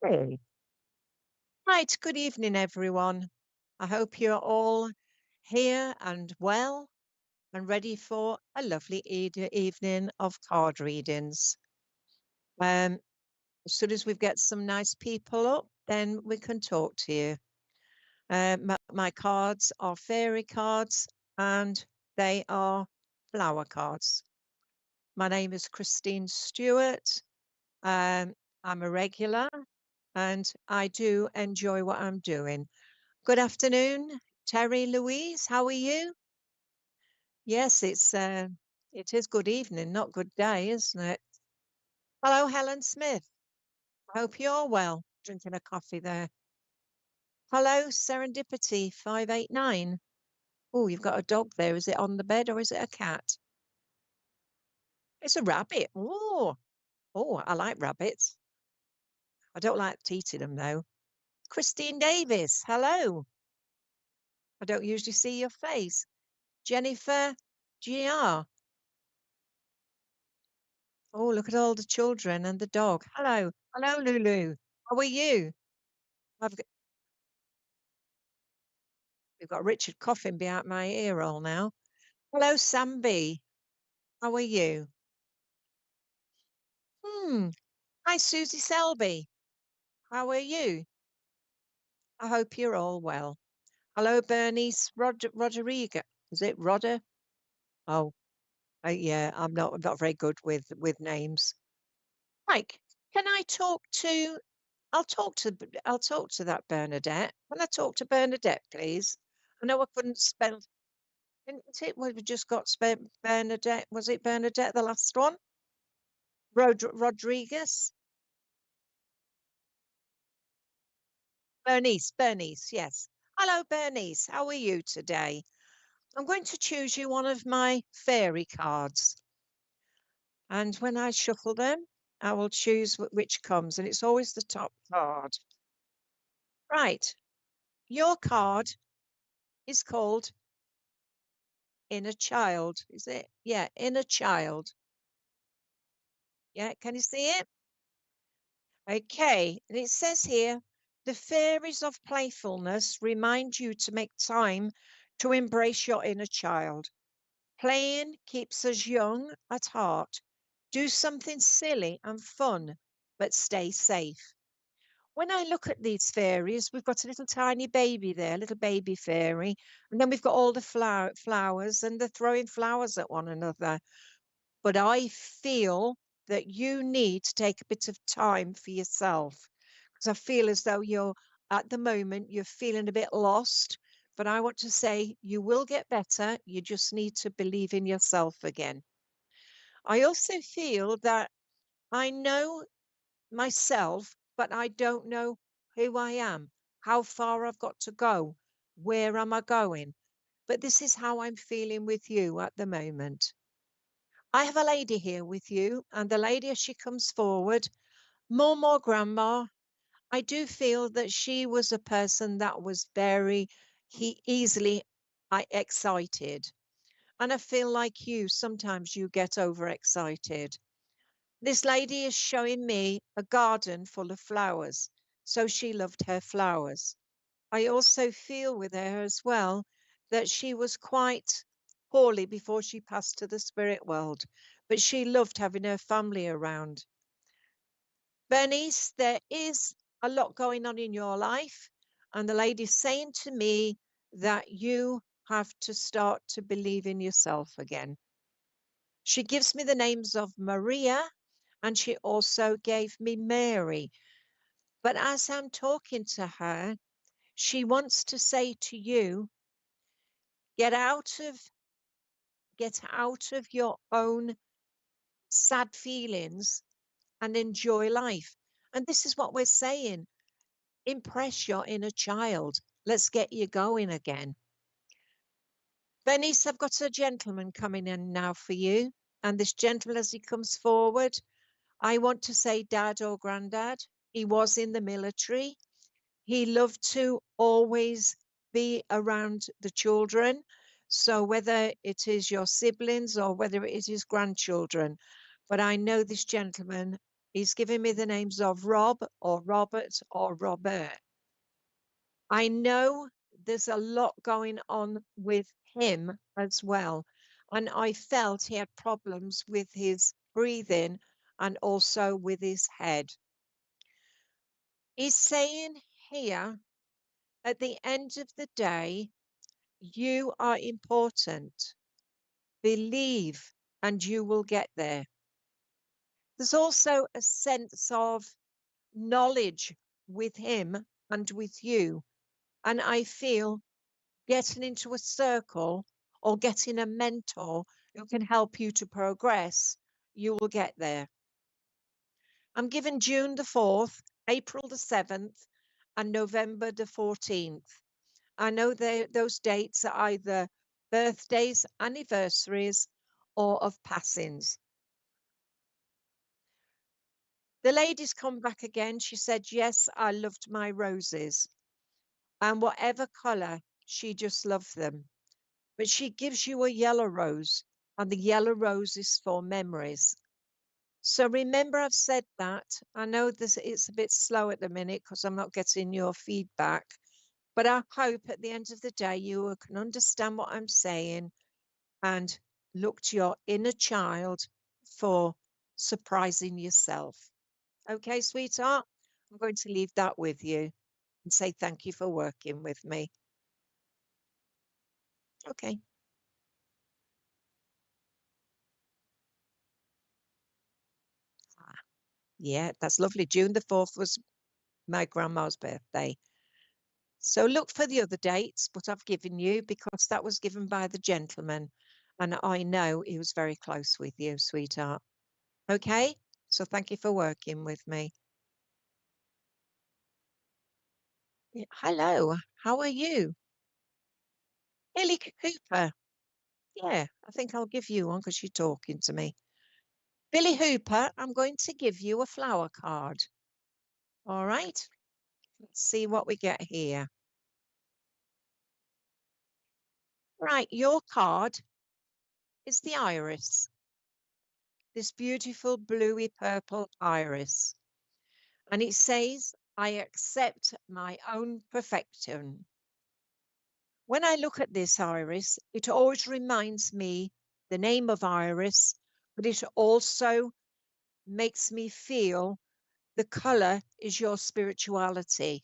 Hey. Right, good evening, everyone. I hope you're all here and well and ready for a lovely evening of card readings. Um, as soon as we get some nice people up, then we can talk to you. My cards are fairy cards and they are flower cards. My name is Christine Stewart. Um, I'm a regular and I do enjoy what I'm doing. Good afternoon, Terry Louise. How are you? Yes, it is good evening, not good day, isn't it? Hello, Helen Smith. I hope you're well. Drinking a coffee there. Hello, Serendipity 589. Oh, you've got a dog there. Is it on the bed or is it a cat? It's a rabbit. Oh, I like rabbits. I don't like eating them though. Christine Davis. Hello. I don't usually see your face. Jennifer GR. Oh, look at all the children and the dog. Hello. Hello, Lulu. How are you? I've got, we've got Richard coughing behind my ear roll now. Hello, Sam B. How are you? Hmm. Hi, Susie Selby. How are you? I hope you're all well. Hello, Bernice Roderiga. Is it Rodder? Oh, yeah, I'm not very good with names. Mike, can I talk to I'll talk to that Bernadette. Can I talk to Bernadette, please? I know I couldn't spell. Isn't it? We've just got Bernadette. Was it Bernadette, the last one? Rodriguez? Bernice, yes. Hello, Bernice. How are you today? I'm going to choose you one of my fairy cards. And when I shuffle them, I will choose which comes. And it's always the top card. Right. Your card is called Inner Child. Is it? Yeah, Inner Child. Yeah, can you see it? Okay, and it says here, the fairies of playfulness remind you to make time to embrace your inner child. Playing keeps us young at heart. Do something silly and fun, but stay safe. When I look at these fairies, we've got a little tiny baby there, a little baby fairy, and then we've got all the flowers, and they're throwing flowers at one another. But I feel that you need to take a bit of time for yourself because I feel as though you're at the moment you're feeling a bit lost. But I want to say you will get better. You just need to believe in yourself again. I also feel that I know myself, but I don't know who I am, how far I've got to go, where am I going. But this is how I'm feeling with you at the moment. I have a lady here with you, and the lady, as she comes forward, more grandma, I do feel that she was a person that was very easily excited. And I feel like you, sometimes you get overexcited. This lady is showing me a garden full of flowers. So she loved her flowers. I also feel with her as well that she was quite poorly before she passed to the spirit world, but she loved having her family around. Bernice, there is a lot going on in your life, and the lady's saying to me that you have to start to believe in yourself again. She gives me the names of Maria, and she also gave me Mary. But as I'm talking to her, she wants to say to you, get out of get out of your own sad feelings and enjoy life. And this is what we're saying. Impress your inner child. Let's get you going again. Bernice, I've got a gentleman coming in now for you. And this gentleman, as he comes forward, I want to say dad or granddad. He was in the military. He loved to always be around the children. So whether it is your siblings or whether it is his grandchildren, but I know this gentleman He's giving me the names of Rob or Robert or Robert. I know there's a lot going on with him as well. And I felt he had problems with his breathing and also with his head. He's saying here, at the end of the day, you are important. Believe and you will get there. There's also a sense of knowledge with him and with you. And I feel getting into a circle or getting a mentor who can help you to progress, you will get there. I'm given June the 4th, April the 7th, and November the 14th. I know those dates are either birthdays, anniversaries, or of passings. The lady's come back again. She said, yes, I loved my roses. And whatever colour, she just loved them. But she gives you a yellow rose, and the yellow rose is for memories. So remember, I've said that. I know this it's a bit slow at the minute because I'm not getting your feedback, but I hope at the end of the day you can understand what I'm saying and look to your inner child for surprising yourself. Okay, sweetheart, I'm going to leave that with you and say thank you for working with me. Okay. Yeah, that's lovely. June the 4th was my grandma's birthday. So look for the other dates, but I've given you because that was given by the gentleman. And I know he was very close with you, sweetheart. Okay? So thank you for working with me. Yeah, hello, how are you? Ellie Cooper. Yeah, I think I'll give you one because you're talking to me. Billy Hooper, I'm going to give you a flower card. All right? Let's see what we get here. Right, your card is the iris, this beautiful bluey purple iris. And it says, I accept my own perfection. When I look at this iris, it always reminds me the name of Iris, but it also makes me feel the color is your spirituality.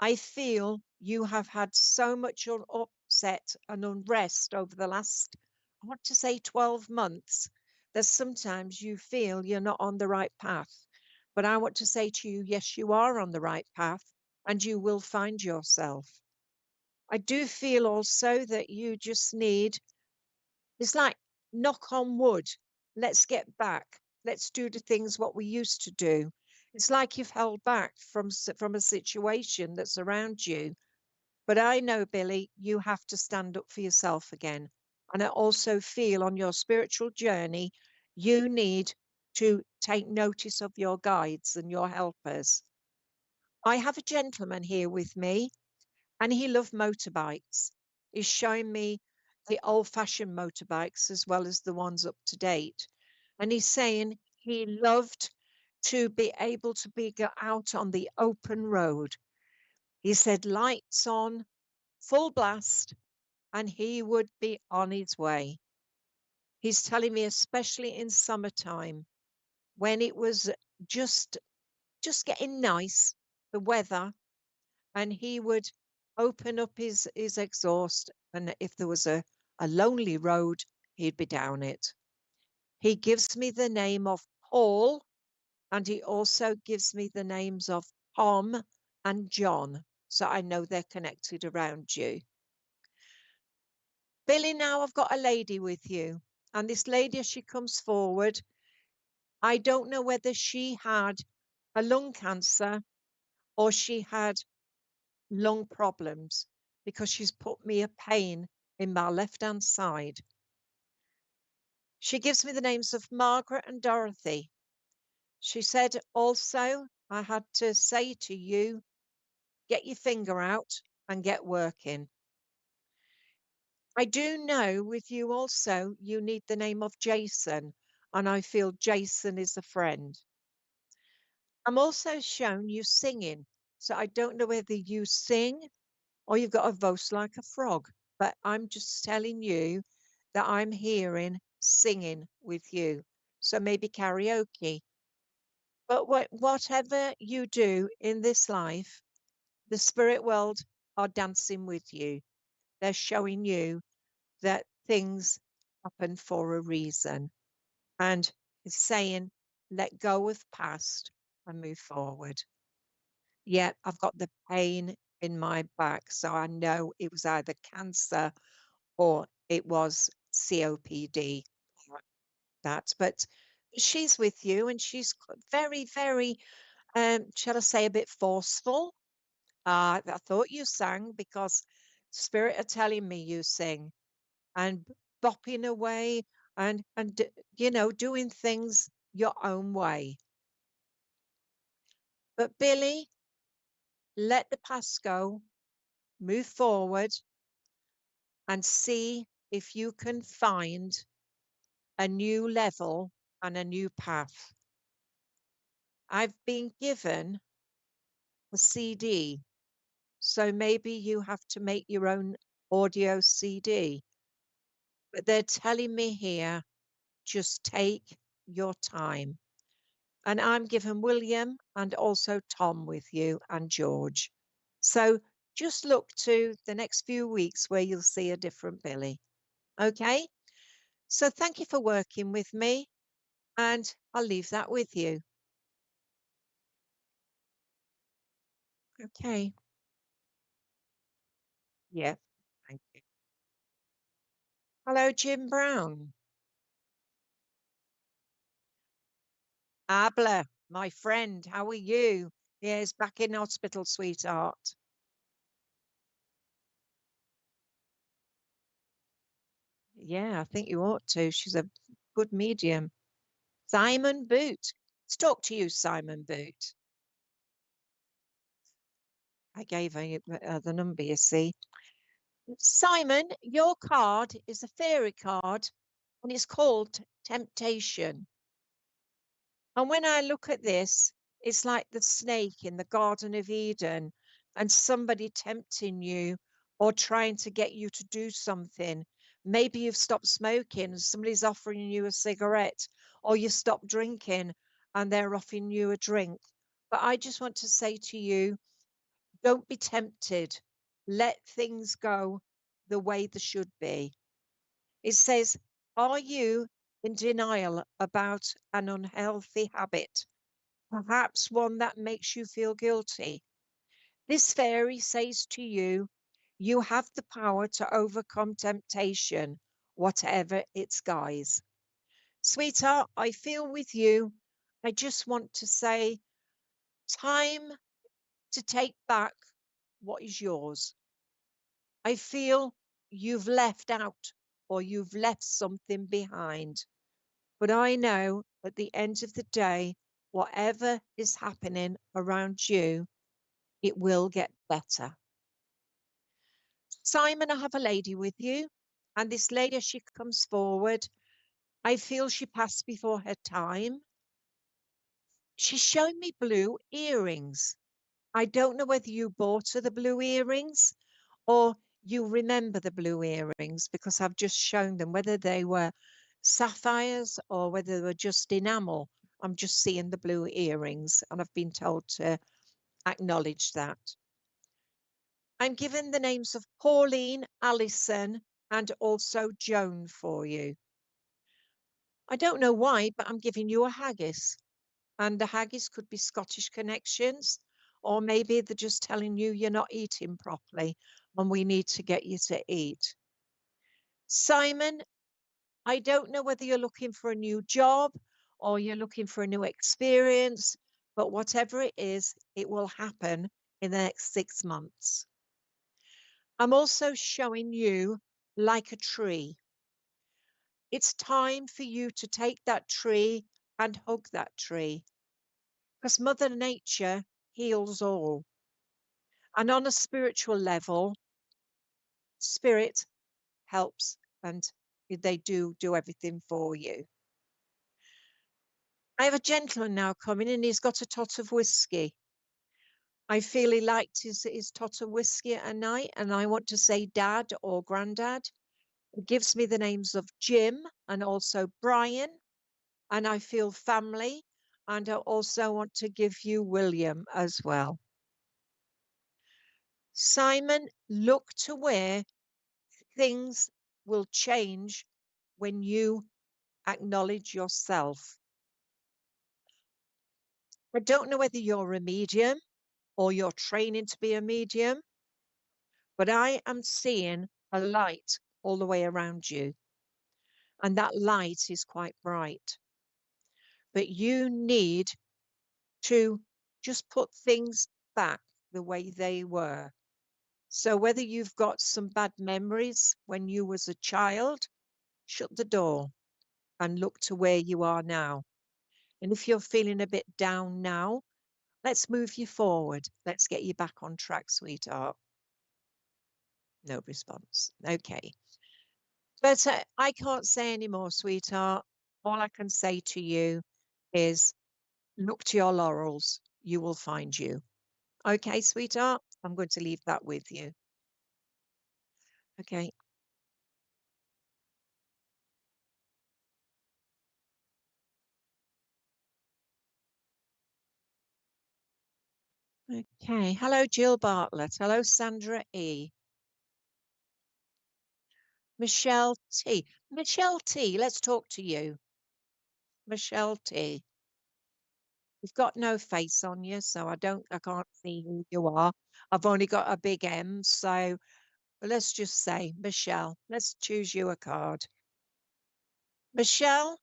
I feel you have had so much upset and unrest over the last, I want to say 12 months, that sometimes you feel you're not on the right path. But I want to say to you, yes, you are on the right path and you will find yourself. I do feel also that you just need, it's like knock on wood. Let's get back. Let's do the things what we used to do. It's like you've held back from a situation that's around you. But I know, Billy, you have to stand up for yourself again. And I also feel on your spiritual journey, you need to take notice of your guides and your helpers. I have a gentleman here with me and he loved motorbikes. He's showing me the old fashioned motorbikes as well as the ones up to date. And he's saying he loved to be able to be out on the open road. He said lights on, full blast, and he would be on his way. He's telling me, especially in summertime, when it was just just getting nice, the weather, and he would open up his exhaust, and if there was a lonely road, he'd be down it. He gives me the name of Paul, and he also gives me the names of Tom and John, so I know they're connected around you. Billy, now I've got a lady with you, and this lady, as she comes forward, I don't know whether she had a lung cancer or she had lung problems because she's put me a pain in my left hand side. She gives me the names of Margaret and Dorothy. She said also, I had to say to you, get your finger out and get working. I do know with you also, you need the name of Jason, and I feel Jason is a friend. I'm also shown you singing. So I don't know whether you sing or you've got a voice like a frog, but I'm just telling you that I'm hearing singing with you. So maybe karaoke. But whatever you do in this life, the spirit world are dancing with you. They're showing you that things happen for a reason. And it's saying, let go of past and move forward. Yeah, I've got the pain in my back. So I know it was either cancer or it was COPD. That, but she's with you and she's very, very, shall I say, a bit forceful. I thought you sang because spirit are telling me you sing and bopping away and doing things your own way. But Billy, let the past go, move forward, and see if you can find a new level and a new path. I've been given a CD, so maybe you have to make your own audio CD. But they're telling me here, just take your time. And I'm given William and also Tom with you and George. So just look to the next few weeks where you'll see a different Billy. Okay? So thank you for working with me, and I'll leave that with you. Okay. Yeah. Thank you. Hello, Jim Brown. Abla, my friend, how are you? Yes, back in hospital, sweetheart. Yeah, I think you ought to. She's a good medium. Simon Boot. Let's talk to you, Simon Boot. I gave her the number, you see. Simon, your card is a fairy card and it's called Temptation. And when I look at this, it's like the snake in the Garden of Eden and somebody tempting you or trying to get you to do something. Maybe you've stopped smoking and somebody's offering you a cigarette, or you stopped drinking and they're offering you a drink. But I just want to say to you, don't be tempted. Let things go the way they should be. It says, are you in denial about an unhealthy habit? Perhaps one that makes you feel guilty. This fairy says to you, you have the power to overcome temptation, whatever its guise. Sweetheart, I feel with you. I just want to say, time to take back what is yours. I feel you've left out or you've left something behind. But I know at the end of the day, whatever is happening around you, it will get better. Simon, I have a lady with you, and this lady, as she comes forward, I feel she passed before her time. She's showing me blue earrings. I don't know whether you bought her the blue earrings or you remember the blue earrings because I've just shown them, whether they were sapphires or whether they were just enamel. I'm just seeing the blue earrings and I've been told to acknowledge that. I'm given the names of Pauline, Alison, and also Joan for you. I don't know why, but I'm giving you a haggis. And the haggis could be Scottish connections, or maybe they're just telling you you're not eating properly and we need to get you to eat. Simon, I don't know whether you're looking for a new job or you're looking for a new experience, but whatever it is, it will happen in the next 6 months. I'm also showing you like a tree. It's time for you to take that tree and hug that tree because Mother Nature heals all. And on a spiritual level, spirit helps and they do everything for you. I have a gentleman now coming and he's got a tot of whiskey. I feel he liked his tot of whiskey at night, and I want to say dad or granddad. It gives me the names of Jim and also Brian, and I feel family. And I also want to give you William as well. Simon, look to where things will change when you acknowledge yourself. I don't know whether you're a medium or you're training to be a medium, but I am seeing a light all the way around you. And that light is quite bright. But you need to just put things back the way they were. So whether you've got some bad memories when you was a child, shut the door and look to where you are now. And if you're feeling a bit down now, let's move you forward. Let's get you back on track, sweetheart. No response. Okay. But I can't say any more, sweetheart. All I can say to you is look to your laurels. You will find you. Okay, sweetheart? I'm going to leave that with you. Okay. Okay. Hello, Jill Bartlett. Hello, Sandra E. Michelle T. Michelle T, let's talk to you. Michelle T. You've got no face on you, so I can't see who you are. I've only got a big M, so let's just say Michelle. Let's choose you a card. Michelle,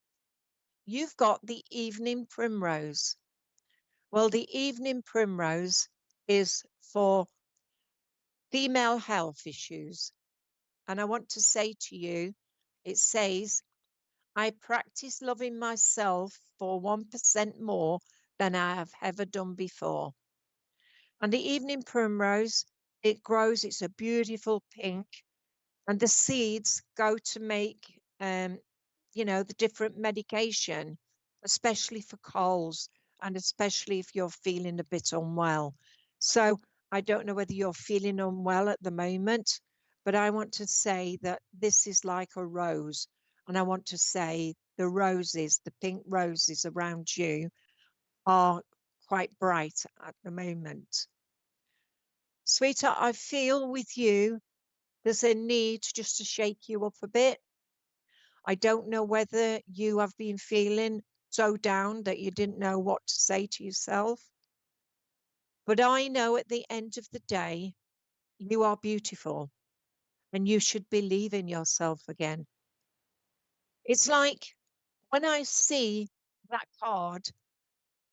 you've got the evening primrose. Well, the evening primrose is for female health issues. And I want to say to you, it says, I practice loving myself for 1% more than I have ever done before. And the evening primrose, it grows, it's a beautiful pink, and the seeds go to make, the different medication, especially for colds and especially if you're feeling a bit unwell. So I don't know whether you're feeling unwell at the moment, but I want to say that this is like a rose. And I want to say the roses, the pink roses around you are quite bright at the moment. Sweetheart, I feel with you there's a need just to shake you up a bit. I don't know whether you have been feeling so down that you didn't know what to say to yourself. But I know at the end of the day, you are beautiful and you should believe in yourself again. It's like when I see that card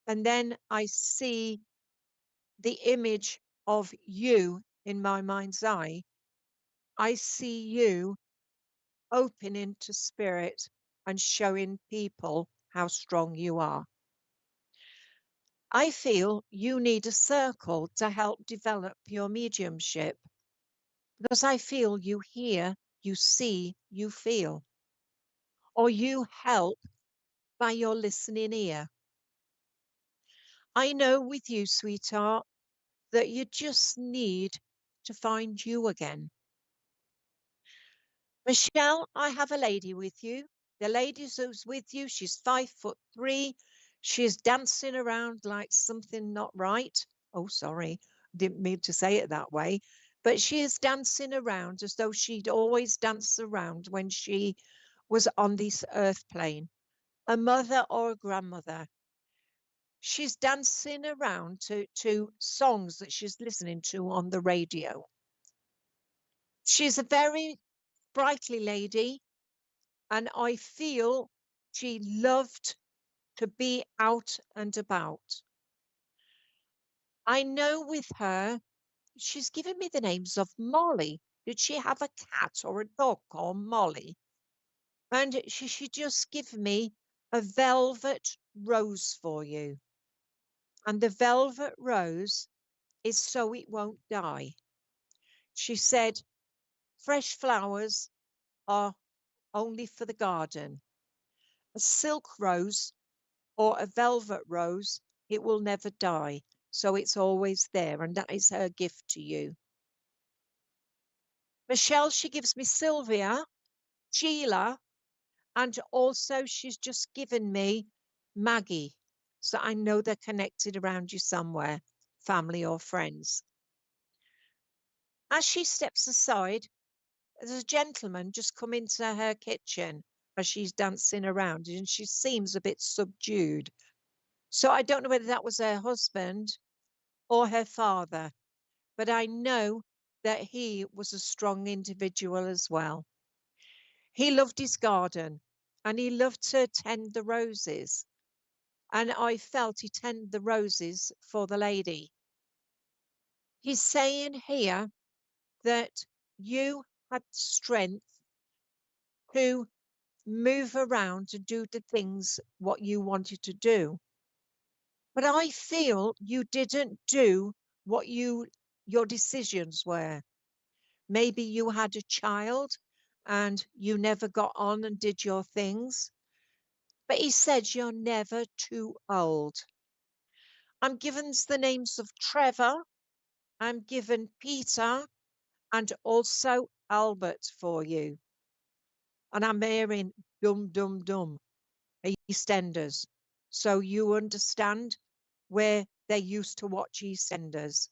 and then I see the image of you in my mind's eye, I see you opening to spirit and showing people how strong you are. I feel you need a circle to help develop your mediumship because I feel you hear, you see, you feel, or you help by your listening ear. I know with you, sweetheart, that you just need to find you again. Michelle, I have a lady with you. The lady who's with you, she's 5'3". She's dancing around like something not right. Oh, sorry, didn't mean to say it that way. But she is dancing around as though she'd always danced around when she was on this earth plane. A mother or a grandmother. She's dancing around to songs that she's listening to on the radio. She's a very sprightly lady, and I feel she loved to be out and about. I know with her, she's given me the names of Molly. Did she have a cat or a dog called Molly? And she just give me a velvet rose for you. And the velvet rose is so it won't die. She said, fresh flowers are only for the garden. A silk rose or a velvet rose, it will never die. So it's always there. And that is her gift to you. Michelle, she gives me Sylvia, Sheila, and also she's just given me Maggie. So I know they're connected around you somewhere, family or friends. As she steps aside, there's a gentleman just come into her kitchen as she's dancing around, and she seems a bit subdued. So I don't know whether that was her husband or her father, but I know that he was a strong individual as well. He loved his garden and he loved to tend the roses. And I felt he tended the roses for the lady. He's saying here that you had strength to move around to do the things what you wanted to do. But I feel you didn't do what your decisions were. Maybe you had a child and you never got on and did your things. But he said you're never too old. I'm given the names of Trevor, I'm given Peter, and also Albert for you. And I'm hearing dum dum dum, EastEnders. So you understand where they used to watch EastEnders.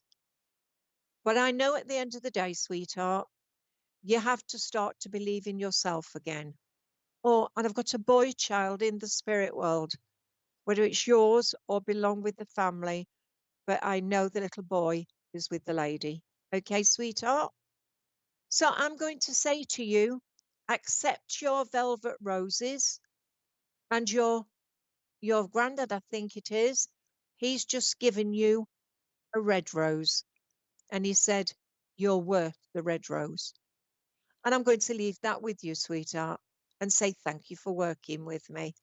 But I know at the end of the day, sweetheart, you have to start to believe in yourself again. Oh, and I've got a boy child in the spirit world, whether it's yours or belong with the family, but I know the little boy is with the lady. Okay, sweetheart? So I'm going to say to you, accept your velvet roses and your granddad, I think it is, he's just given you a red rose. And he said, you're worth the red rose. And I'm going to leave that with you, sweetheart, and say thank you for working with me.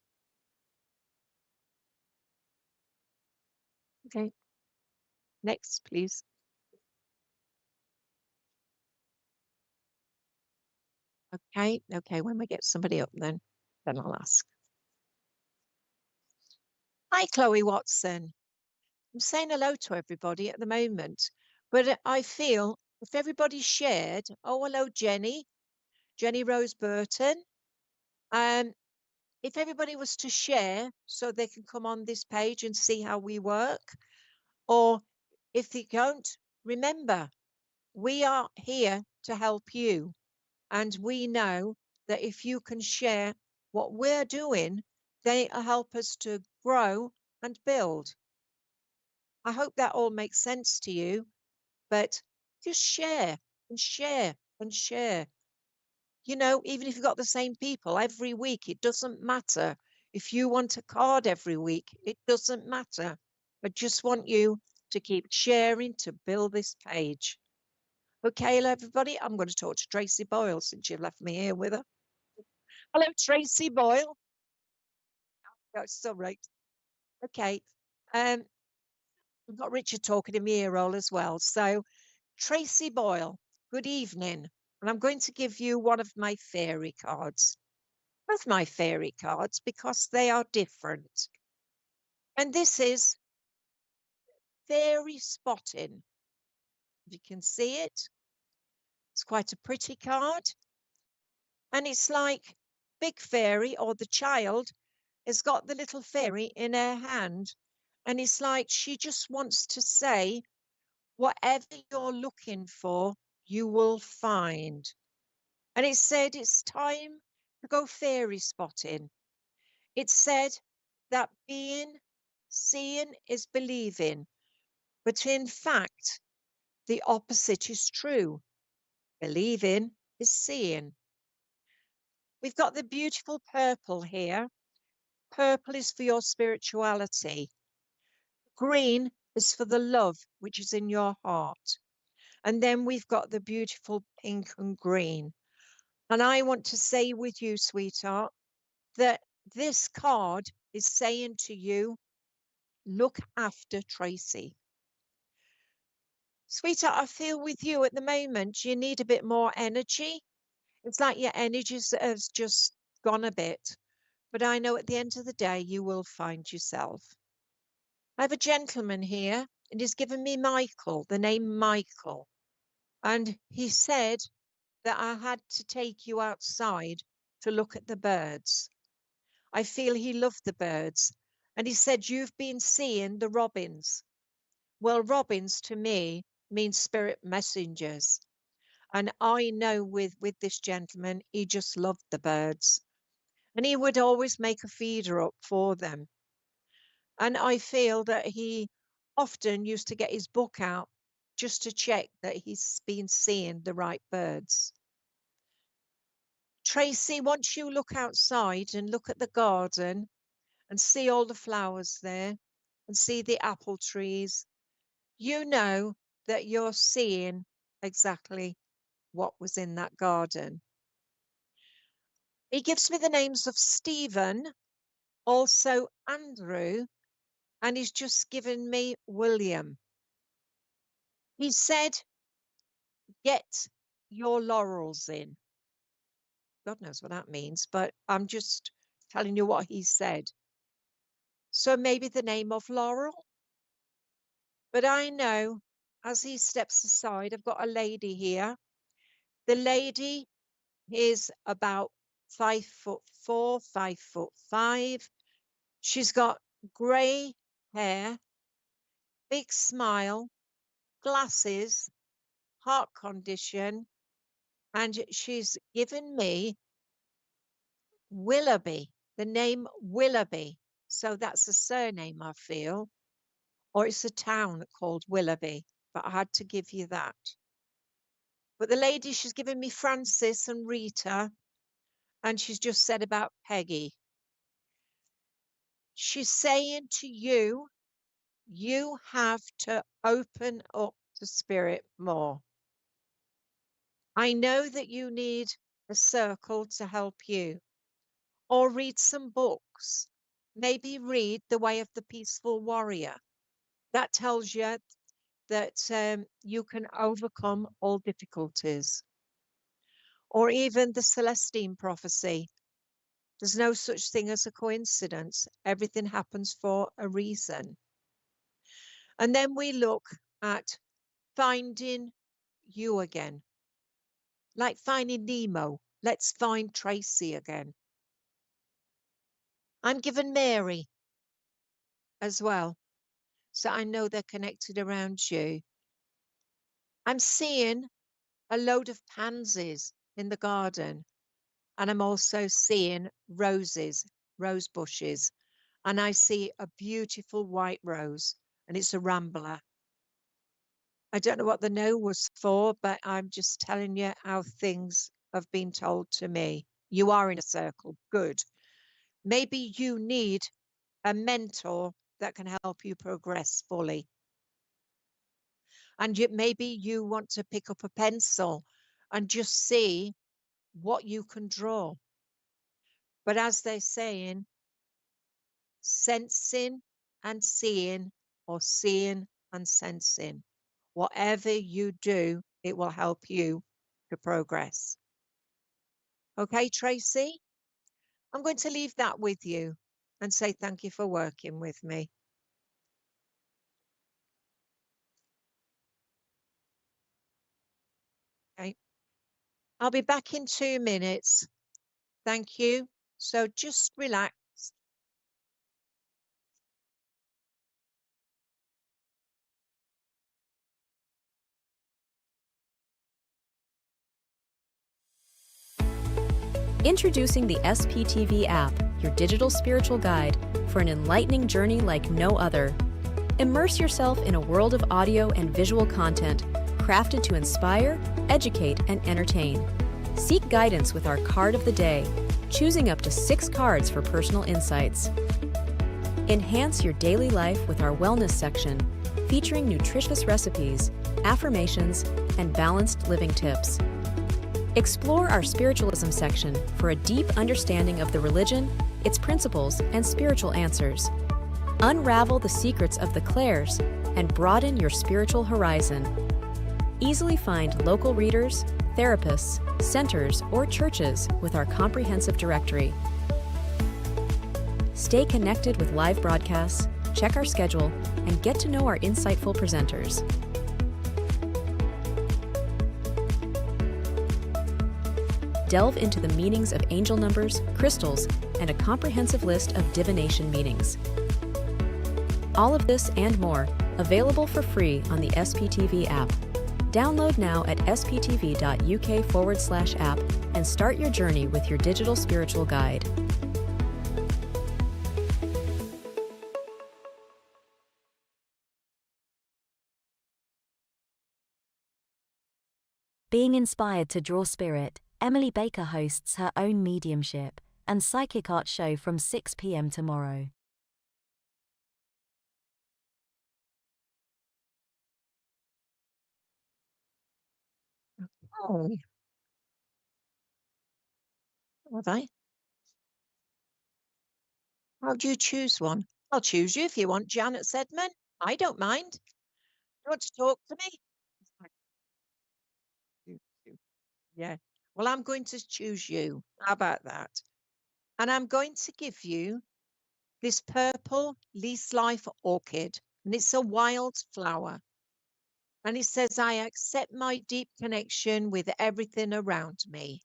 Okay, next, please. Okay, when we get somebody up, then I'll ask. Hi, Chloe Watson. I'm saying hello to everybody at the moment, but I feel if everybody shared, oh, hello, Jenny Rose Burton. If everybody was to share so they can come on this page and see how we work, or if they don't, remember, we are here to help you. And we know that if you can share what we're doing, they help us to grow and build. I hope that all makes sense to you, but just share and share and share. You know, even if you've got the same people every week, it doesn't matter. If you want a card every week, it doesn't matter. I just want you to keep sharing to build this page. Okay, hello, everybody. I'm going to talk to Tracy Boyle since you've left me here with her. Hello, Tracy Boyle. That's so right. Okay. We've got Richard talking in my ear roll as well. So, Tracy Boyle, good evening. And I'm going to give you one of my fairy cards. Both my fairy cards because they are different. And this is fairy spotting. If you can see it, it's quite a pretty card. And it's like Big Fairy or the child has got the little fairy in her hand. And it's like she just wants to say, whatever you're looking for, you will find. And it said it's time to go fairy spotting. It said that seeing is believing. But in fact, the opposite is true. Believing is seeing. We've got the beautiful purple here. Purple is for your spirituality. Green is for the love which is in your heart. And then we've got the beautiful pink and green. And I want to say with you, sweetheart, that this card is saying to you, look after Tracy. Sweetheart, I feel with you at the moment, you need a bit more energy. It's like your energy has just gone a bit. but I know at the end of the day you will find yourself. I have a gentleman here, and he's given me Michael, the name Michael. And he said that I had to take you outside to look at the birds. I feel he loved the birds. And he said, you've been seeing the robins. Well, robins to me mean spirit messengers. And I know with this gentleman, he just loved the birds. And he would always make a feeder up for them. And I feel that he often used to get his book out just to check that he's been seeing the right birds. Tracy, once you look outside and look at the garden and see all the flowers there and see the apple trees, you know that you're seeing exactly what was in that garden. He gives me the names of Stephen, also Andrew, and he's just given me William. He said, get your laurels in. God knows what that means, but I'm just telling you what he said. So maybe the name of Laurel. But I know as he steps aside, I've got a lady here. The lady is about 5'4", 5'5". She's got grey hair, big smile, glasses, heart condition, and she's given me Willoughby, the name Willoughby. So that's a surname, I feel, or it's a town called Willoughby, but I had to give you that. But the lady, she's given me Francis and Rita, and she's just said about Peggy. She's saying to you, you have to open up to spirit more. I know that you need a circle to help you, or read some books. Maybe read The Way of the Peaceful Warrior. That tells you that you can overcome all difficulties. Or even the Celestine prophecy. There's no such thing as a coincidence. Everything happens for a reason. And then we look at finding you again. Like finding Nemo. Let's find Tracy again. I'm given Mary as well. So I know they're connected around you. I'm seeing a load of pansies in the garden. And I'm also seeing roses, rose bushes. And I see a beautiful white rose, and it's a rambler. I don't know what the no was for, but I'm just telling you how things have been told to me. You are in a circle. Good. Maybe you need a mentor that can help you progress fully. And maybe you want to pick up a pencil and just see what you can draw. But as they're saying, sensing and seeing, or seeing and sensing. Whatever you do, it will help you to progress. Okay, Tracy? I'm going to leave that with you and say thank you for working with me. Okay. I'll be back in 2 minutes. Thank you. So just relax. Introducing the SPTV app, your digital spiritual guide for an enlightening journey like no other. Immerse yourself in a world of audio and visual content crafted to inspire, educate, and entertain. Seek guidance with our card of the day, choosing up to 6 cards for personal insights. Enhance your daily life with our wellness section, featuring nutritious recipes, affirmations, and balanced living tips. Explore our spiritualism section for a deep understanding of the religion, its principles, and spiritual answers. Unravel the secrets of the clairs and broaden your spiritual horizon. Easily find local readers, therapists, centers, or churches with our comprehensive directory. Stay connected with live broadcasts, check our schedule, and get to know our insightful presenters. Delve into the meanings of angel numbers, crystals, and a comprehensive list of divination meanings. All of this and more, available for free on the SPTV app. Download now at sptv.uk/app and start your journey with your digital spiritual guide. Being inspired to draw spirit, Emily Baker hosts her own mediumship and psychic art show from 6 p.m. tomorrow. Oh, are they? How do you choose one? I'll choose you if you want, Janet Sedman. I don't mind. You want to talk to me? Yeah. Well, I'm going to choose you. How about that? And I'm going to give you this purple leaf life orchid, and it's a wild flower. And it says, I accept my deep connection with everything around me.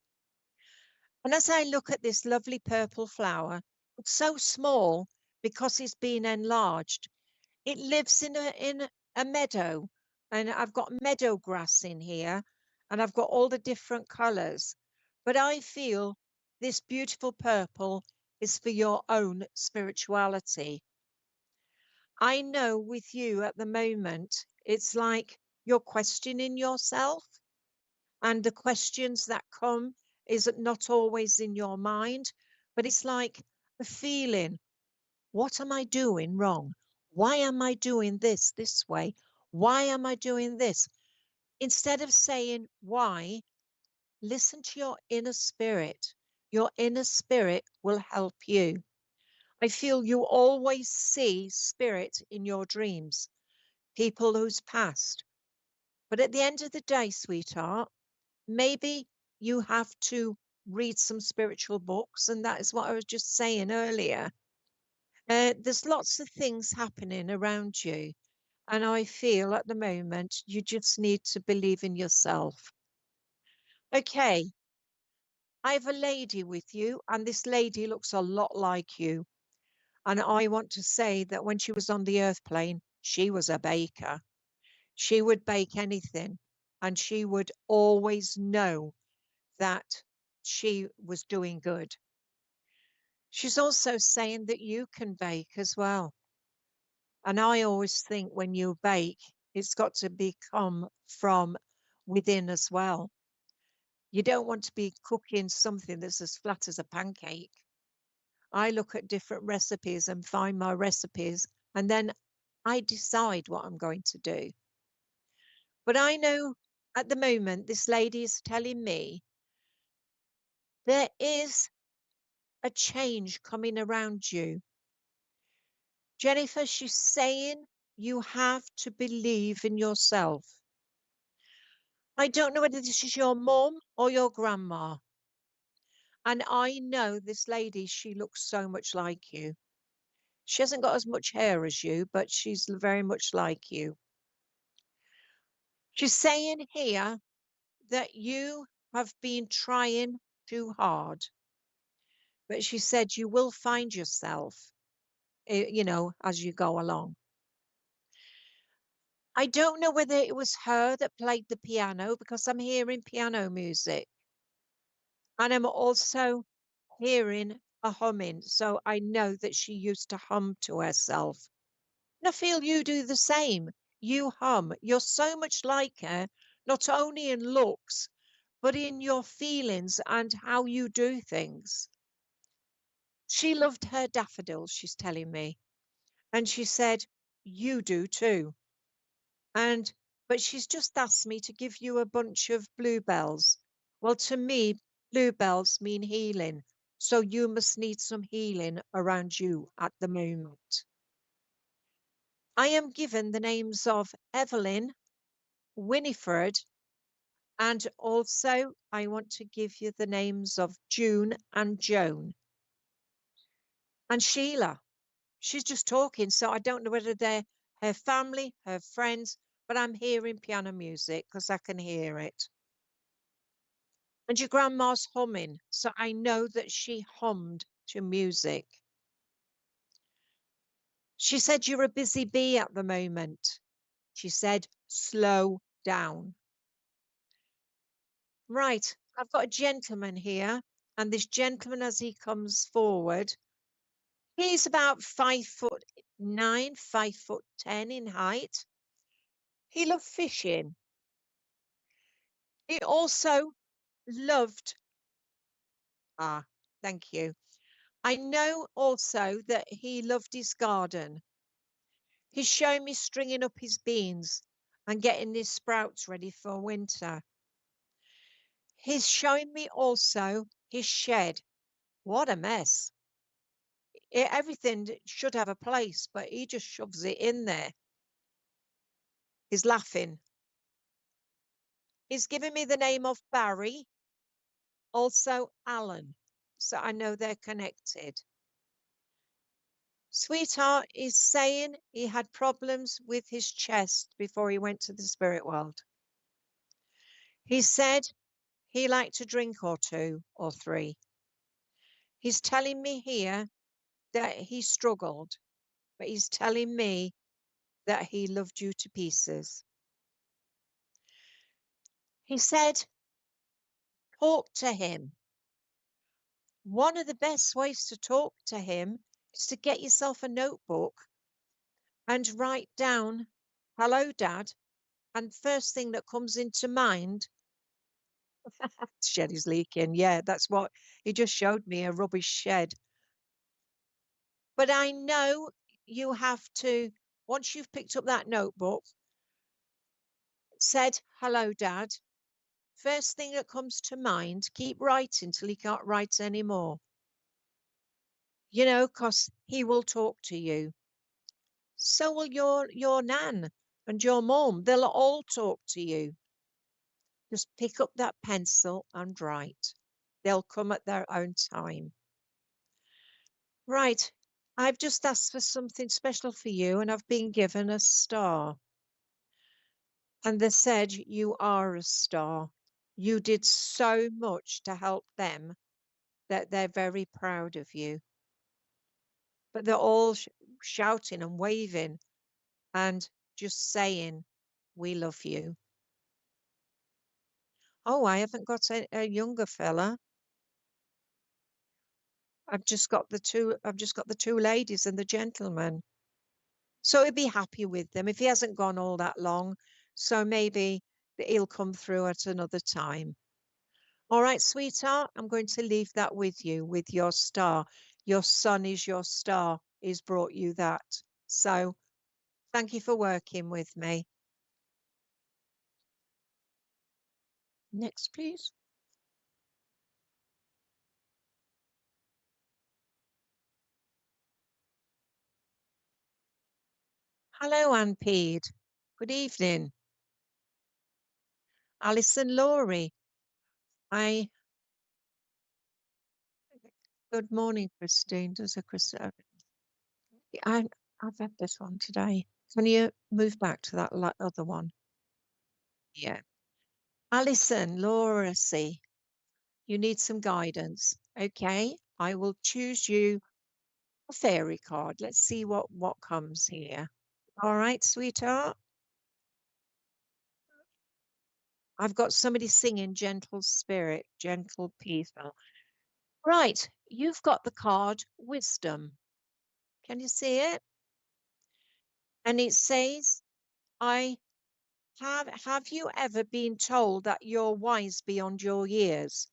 And as I look at this lovely purple flower, it's so small because it's been enlarged. It lives in a meadow, and I've got meadow grass in here, and I've got all the different colors. But I feel this beautiful purple is for your own spirituality. I know with you at the moment, it's like you're questioning yourself, and the questions that come is not always in your mind, but it's like a feeling, what am I doing wrong? Why am I doing this way? Why am I doing this? Instead of saying why, listen to your inner spirit. Your inner spirit will help you. I feel you always see spirit in your dreams, people who's passed. But at the end of the day, sweetheart, maybe you have to read some spiritual books, and that is what I was just saying earlier. There's lots of things happening around you, and I feel at the moment you just need to believe in yourself. Okay, I have a lady with you, and this lady looks a lot like you. And I want to say that when she was on the earth plane, she was a baker. She would bake anything, and she would always know that she was doing good. She's also saying that you can bake as well. And I always think when you bake, it's got to become from within as well. You don't want to be cooking something that's as flat as a pancake. I look at different recipes and find my recipes, and then I decide what I'm going to do. But I know at the moment, this lady is telling me there is a change coming around you. Jennifer, she's saying you have to believe in yourself. I don't know whether this is your mom or your grandma. And I know this lady, she looks so much like you. She hasn't got as much hair as you, but she's very much like you. She's saying here that you have been trying too hard. But she said you will find yourself, as you go along. I don't know whether it was her that played the piano because I'm hearing piano music. And I'm also hearing a humming. So I know that she used to hum to herself. And I feel you do the same. You hum. You're so much like her, not only in looks, but in your feelings and how you do things. She loved her daffodils, she's telling me. And she said, you do too. But she's just asked me to give you a bunch of bluebells. Well, to me, bluebells mean healing. So you must need some healing around you at the moment. I am given the names of Evelyn, Winifred, and also I want to give you the names of June and Joan. And Sheila, she's just talking. So I don't know whether they're her family, her friends, but I'm hearing piano music because I can hear it. And your grandma's humming. So I know that she hummed to music. She said, you're a busy bee at the moment. She said, slow down. Right. I've got a gentleman here. And this gentleman, as he comes forward, he's about 5'9", 5'10" in height. He loved fishing. He also loved, thank you. I know also that he loved his garden. He's showing me stringing up his beans and getting his sprouts ready for winter. He's showing me also his shed. What a mess. Everything should have a place, but he just shoves it in there. He's laughing. He's giving me the name of Barry, also Alan. So I know they're connected. Sweetheart is saying he had problems with his chest before he went to the spirit world. He said he liked a drink or two or three. He's telling me here that he struggled, but he's telling me that he loved you to pieces. He said, talk to him. One of the best ways to talk to him is to get yourself a notebook and write down, hello, Dad. And first thing that comes into mind, shed is leaking. Yeah, that's what he just showed me, a rubbish shed. But I know you have to, once you've picked up that notebook, said, hello, Dad. First thing that comes to mind, keep writing till he can't write anymore. You know, because he will talk to you. So will your nan and your mum. They'll all talk to you. Just pick up that pencil and write. They'll come at their own time. Right. I've just asked for something special for you, and I've been given a star. And they said, you are a star. You did so much to help them that they're very proud of you. But they're all shouting and waving and just saying, we love you. Oh, I haven't got a younger fella. I've just got the two ladies and the gentleman. So he'd be happy with them if he hasn't gone all that long. So maybe he'll come through at another time. All right, sweetheart, I'm going to leave that with you, with your star. Your son is your star. He's brought you that. So thank you for working with me. Next, please. Hello, Anne Peed. Good evening. Alison Laurie. Good morning, Christine. Does a Christine? I've had this one today. Can you move back to that other one? Yeah. Alison, Laura C. You need some guidance. Okay. I will choose you a fairy card. Let's see what comes here. All right, sweetheart. I've got somebody singing Gentle Spirit, Gentle People. Right. You've got the card Wisdom. Can you see it? And it says, I have you ever been told that you're wise beyond your years?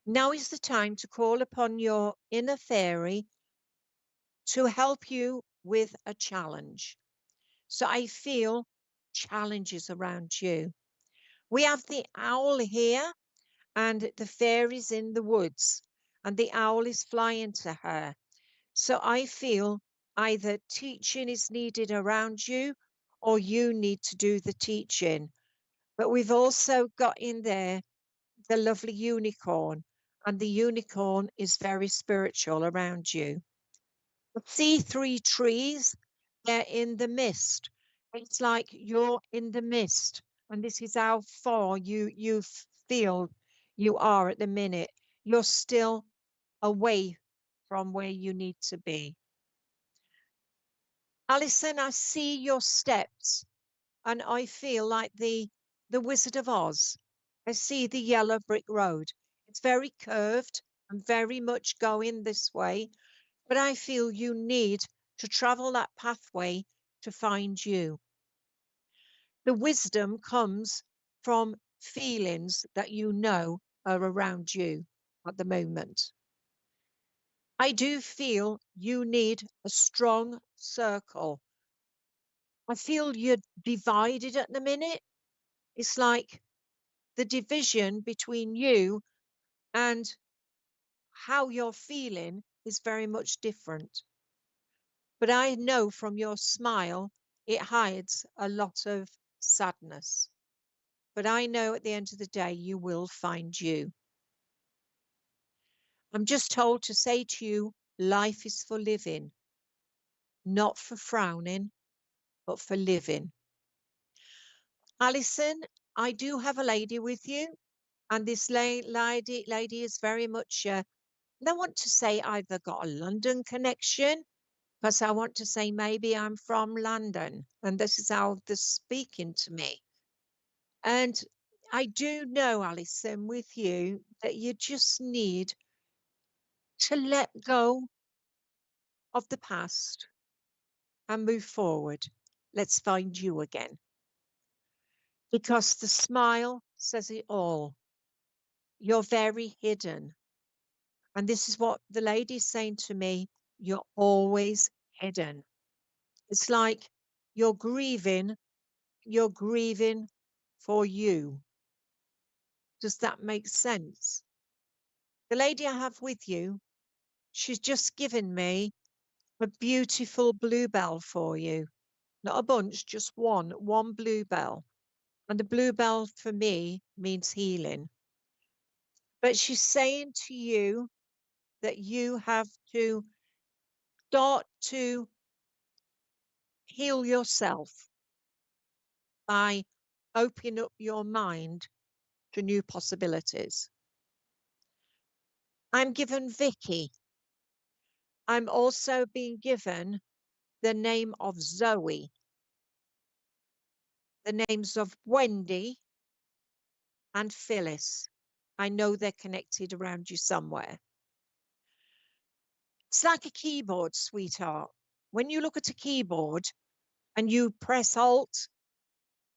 Now is the time to call upon your inner fairy to help you with a challenge. So I feel challenges around you. We have the owl here and the fairies in the woods, and the owl is flying to her. So I feel either teaching is needed around you or you need to do the teaching. But we've also got in there the lovely unicorn, and the unicorn is very spiritual around you. I see 3 trees. They're in the mist. It's like you're in the mist, and this is how far you feel you are at the minute. You're still away from where you need to be. Alison, I see your steps, and I feel like the Wizard of Oz. I see the yellow brick road. It's very curved and very much going this way, but I feel you need to travel that pathway to find you. The wisdom comes from feelings that you know are around you at the moment. I do feel you need a strong circle. I feel you're divided at the minute. It's like the division between you and how you're feeling is very much different. But I know from your smile, it hides a lot of sadness. But I know at the end of the day, you will find you. I'm just told to say to you, life is for living, not for frowning, but for living. Alison, I do have a lady with you, and this lady is very much, I want to say either got a London connection, because I want to say maybe I'm from London, and this is how they're speaking to me. And I do know, Alison, with you, that you just need to let go of the past and move forward. Let's find you again. Because the smile says it all. You're very hidden. And this is what the lady's saying to me. You're always hidden. It's like you're grieving for you. Does that make sense? The lady I have with you, she's just given me a beautiful bluebell for you. Not a bunch, just one bluebell. And the bluebell for me means healing. But she's saying to you that you have to start to heal yourself by opening up your mind to new possibilities. I'm given Vicky. I'm also being given the name of Zoe, the names of Wendy and Phyllis. I know they're connected around you somewhere. It's like a keyboard, sweetheart. When you look at a keyboard and you press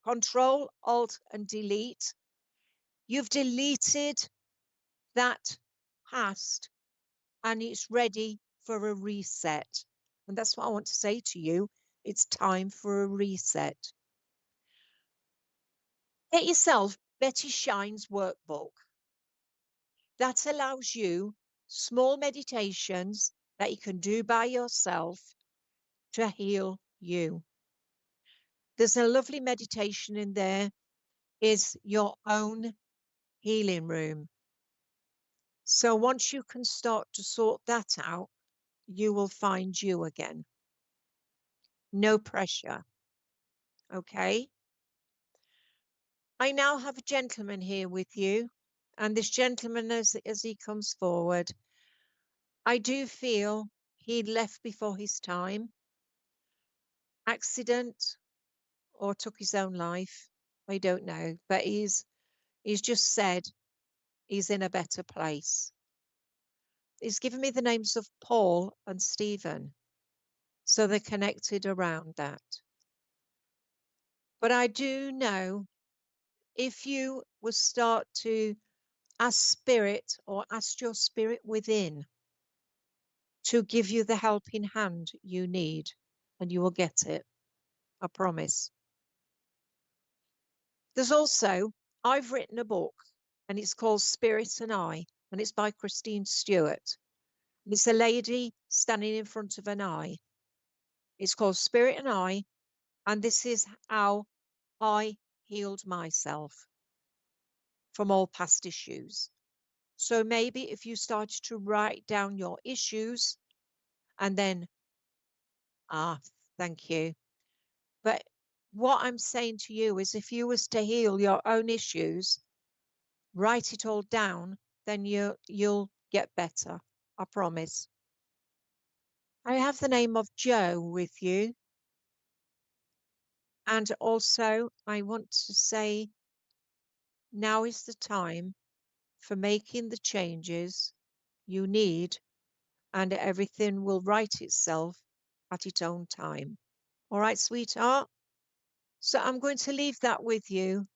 Control, Alt, and Delete, you've deleted that past and it's ready for a reset. And that's what I want to say to you. It's time for a reset. Get yourself Betty Shine's workbook. That allows you small meditations that you can do by yourself to heal you. There's a lovely meditation in there, is your own healing room. So once you can start to sort that out, you will find you again. No pressure. Okay. I now have a gentleman here with you. And this gentleman, as he comes forward, I do feel he left before his time, accident, or took his own life. I don't know. But he's just said he's in a better place. He's given me the names of Paul and Stephen. So they're connected around that. But I do know if you will start to ask spirit or ask your spirit within to give you the helping hand you need, and you will get it. I promise. There's also, I've written a book and it's called Spirit and I, and it's by Christine Stewart. It's a lady standing in front of an eye. It's called Spirit and I, and this is how I healed myself from all past issues. So maybe if you started to write down your issues and then Ah, thank you. But what I'm saying to you is if you was to heal your own issues, write it all down, then you'll get better. I promise. I have the name of Joe with you. And also, I want to say now is the time for making the changes you need, and everything will right itself at its own time. All right, sweetheart? So I'm going to leave that with you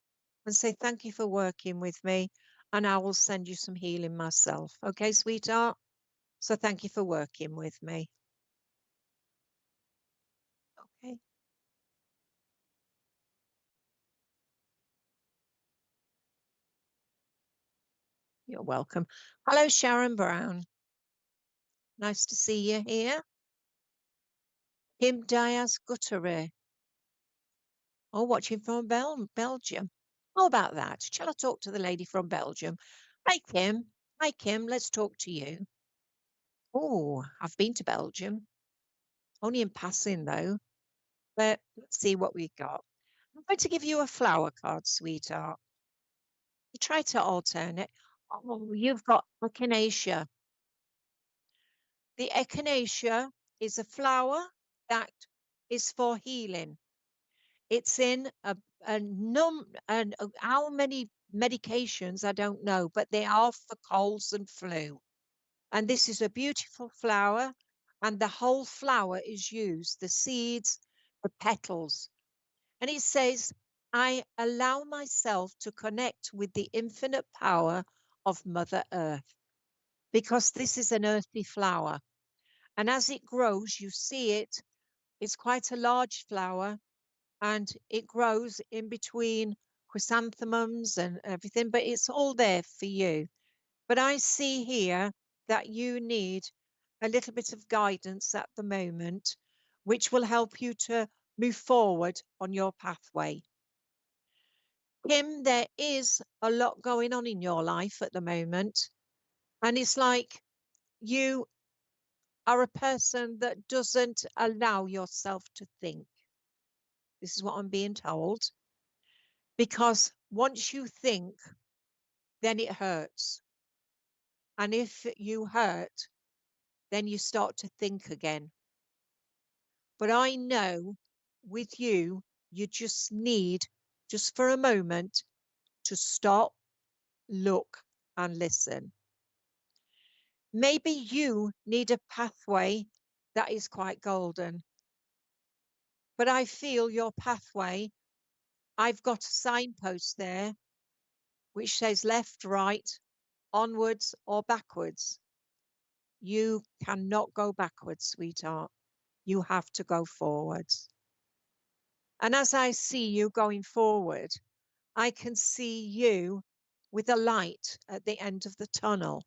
and say thank you for working with me, and I will send you some healing myself. Okay, sweetheart? So thank you for working with me. Okay. You're welcome. Hello, Sharon Brown. Nice to see you here. Kim Diaz Guttery. Oh, watching from Belgium. How about that? Shall I talk to the lady from Belgium? Hi, Kim. Hi, Kim. Let's talk to you. Oh, I've been to Belgium. Only in passing, though. But let's see what we've got. I'm going to give you a flower card, sweetheart. You try to alternate. Oh, you've got echinacea. The echinacea is a flower that is for healing. It's in how many medications I don't know, but they are for colds and flu. And this is a beautiful flower, and the whole flower is used, the seeds, the petals. And it says, I allow myself to connect with the infinite power of Mother Earth, because this is an earthy flower. And as it grows, you see it, it's quite a large flower, and it grows in between chrysanthemums and everything, but it's all there for you. But I see here that you need a little bit of guidance at the moment, which will help you to move forward on your pathway. Kim, there is a lot going on in your life at the moment, and it's like you are a person that doesn't allow yourself to think. This is what I'm being told. Because once you think, then it hurts. And if you hurt, then you start to think again. But I know with you, you just need, just for a moment, to stop, look, and listen. Maybe you need a pathway that is quite golden. But I feel your pathway, I've got a signpost there which says left, right, onwards, or backwards. You cannot go backwards, sweetheart. You have to go forwards. And as I see you going forward, I can see you with a light at the end of the tunnel.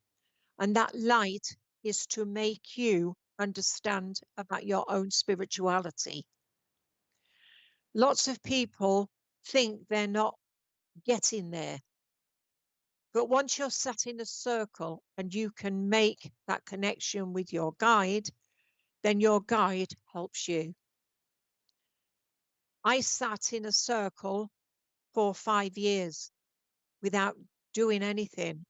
And that light is to make you understand about your own spirituality. Lots of people think they're not getting there. But once you're sat in a circle and you can make that connection with your guide, then your guide helps you. I sat in a circle for 5 years without doing anything.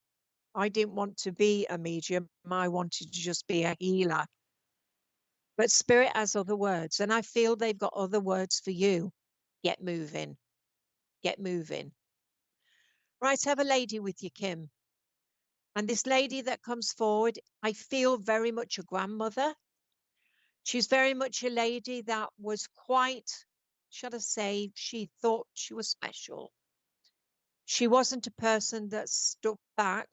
I didn't want to be a medium. I wanted to just be a healer. But spirit has other words, and I feel they've got other words for you. Get moving. Get moving. Right, I have a lady with you, Kim. And this lady that comes forward, I feel very much a grandmother. She's very much a lady that was quite, should I say, she thought she was special. She wasn't a person that stuck back.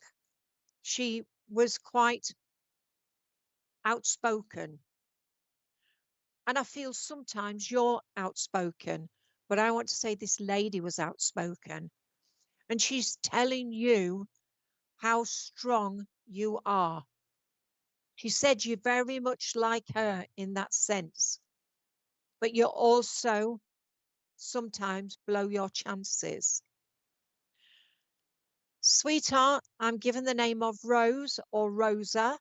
She was quite outspoken. And I feel sometimes you're outspoken, but I want to say this lady was outspoken. And she's telling you how strong you are. She said you're very much like her in that sense, but you're also sometimes blow your chances. Sweetheart, I'm given the name of Rose or Rosa.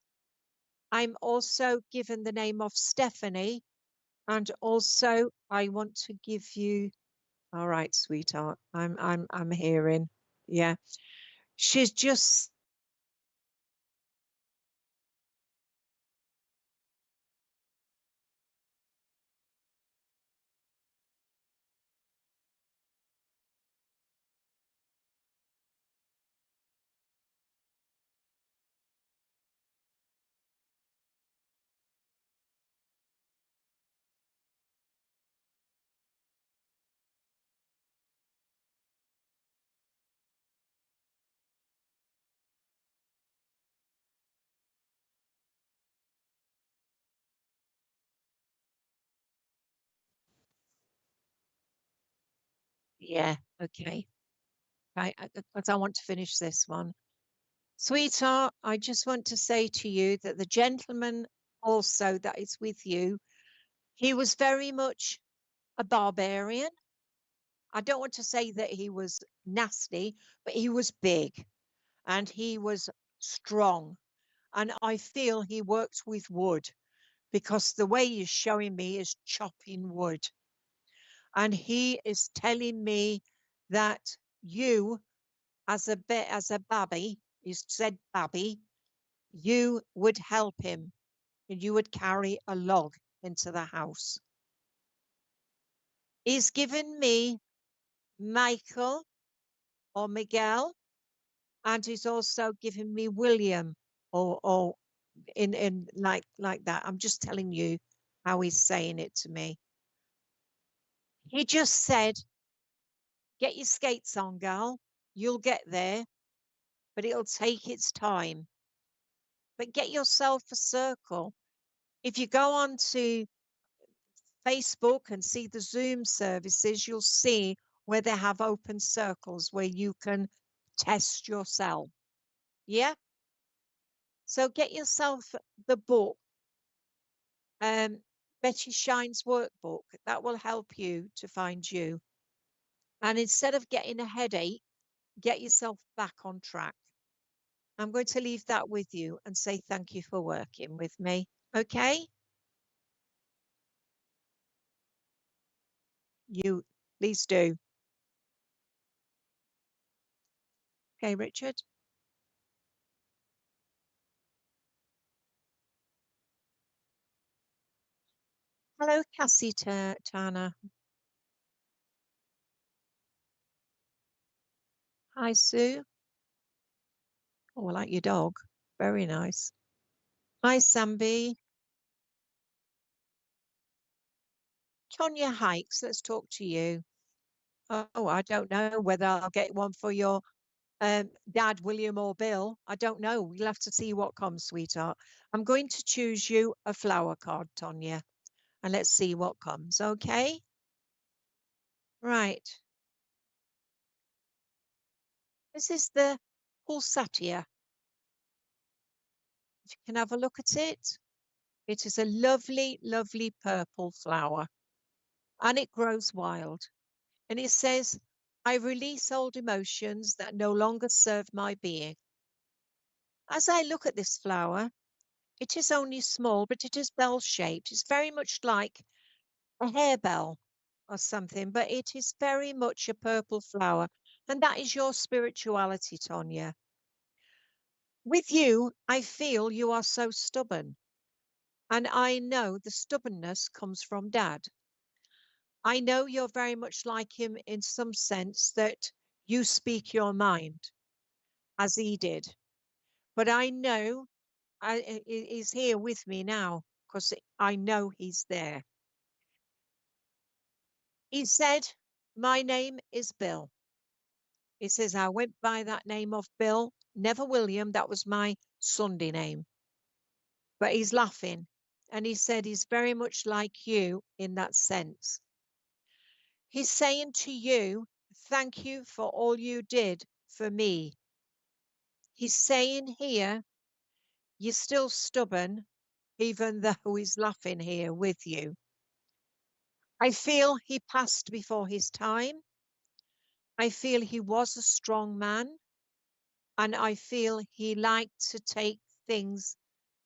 I'm also given the name of Stephanie, And also, I want to give you, all right, sweetheart, I'm hearing. Yeah. She's just, yeah, okay. Right, because I want to finish this one. Sweetheart, I just want to say to you that the gentleman also that is with you, he was very much a barbarian. I don't want to say that he was nasty, but he was big and he was strong. And I feel he worked with wood because the way he's showing me is chopping wood. And he is telling me that you, as a babby, he said babby, you would help him and you would carry a log into the house. He's given me Michael or Miguel, and he's also given me William or in like that. I'm just telling you how he's saying it to me. He just said, get your skates on, girl. You'll get there, but it'll take its time. But get yourself a circle. If you go on to Facebook and see the Zoom services, you'll see where they have open circles where you can test yourself. Yeah. So get yourself the book, Betty Shine's workbook. That will help you to find you. And instead of getting a headache, get yourself back on track. I'm going to leave that with you and say thank you for working with me. Okay? You please do. Okay, Richard. Hello, Cassie Tana. Hi, Sue. Oh, I like your dog. Very nice. Hi, Sambi. Tonya Hikes, let's talk to you. Oh, I don't know whether I'll get one for your dad, William or Bill. I don't know. We'll have to see what comes, sweetheart. I'm going to choose you a flower card, Tonya, and let's see what comes, okay? Right. This is the Pulsatia. If you can have a look at it. It is a lovely, lovely purple flower, and it grows wild. And it says, I release old emotions that no longer serve my being. As I look at this flower, it is only small, but it is bell-shaped. It's very much like a harebell or something, but it is very much a purple flower. And that is your spirituality, Tonya. With you, I feel you are so stubborn. And I know the stubbornness comes from Dad. I know you're very much like him in some sense that you speak your mind as he did. But I know he's here with me now because I know he's there. He said, my name is Bill. He says, I went by that name of Bill, never William. That was my Sunday name. But he's laughing. And he said he's very much like you in that sense. He's saying to you, thank you for all you did for me. He's saying here, you're still stubborn, even though he's laughing here with you. I feel he passed before his time. I feel he was a strong man. And I feel he liked to take things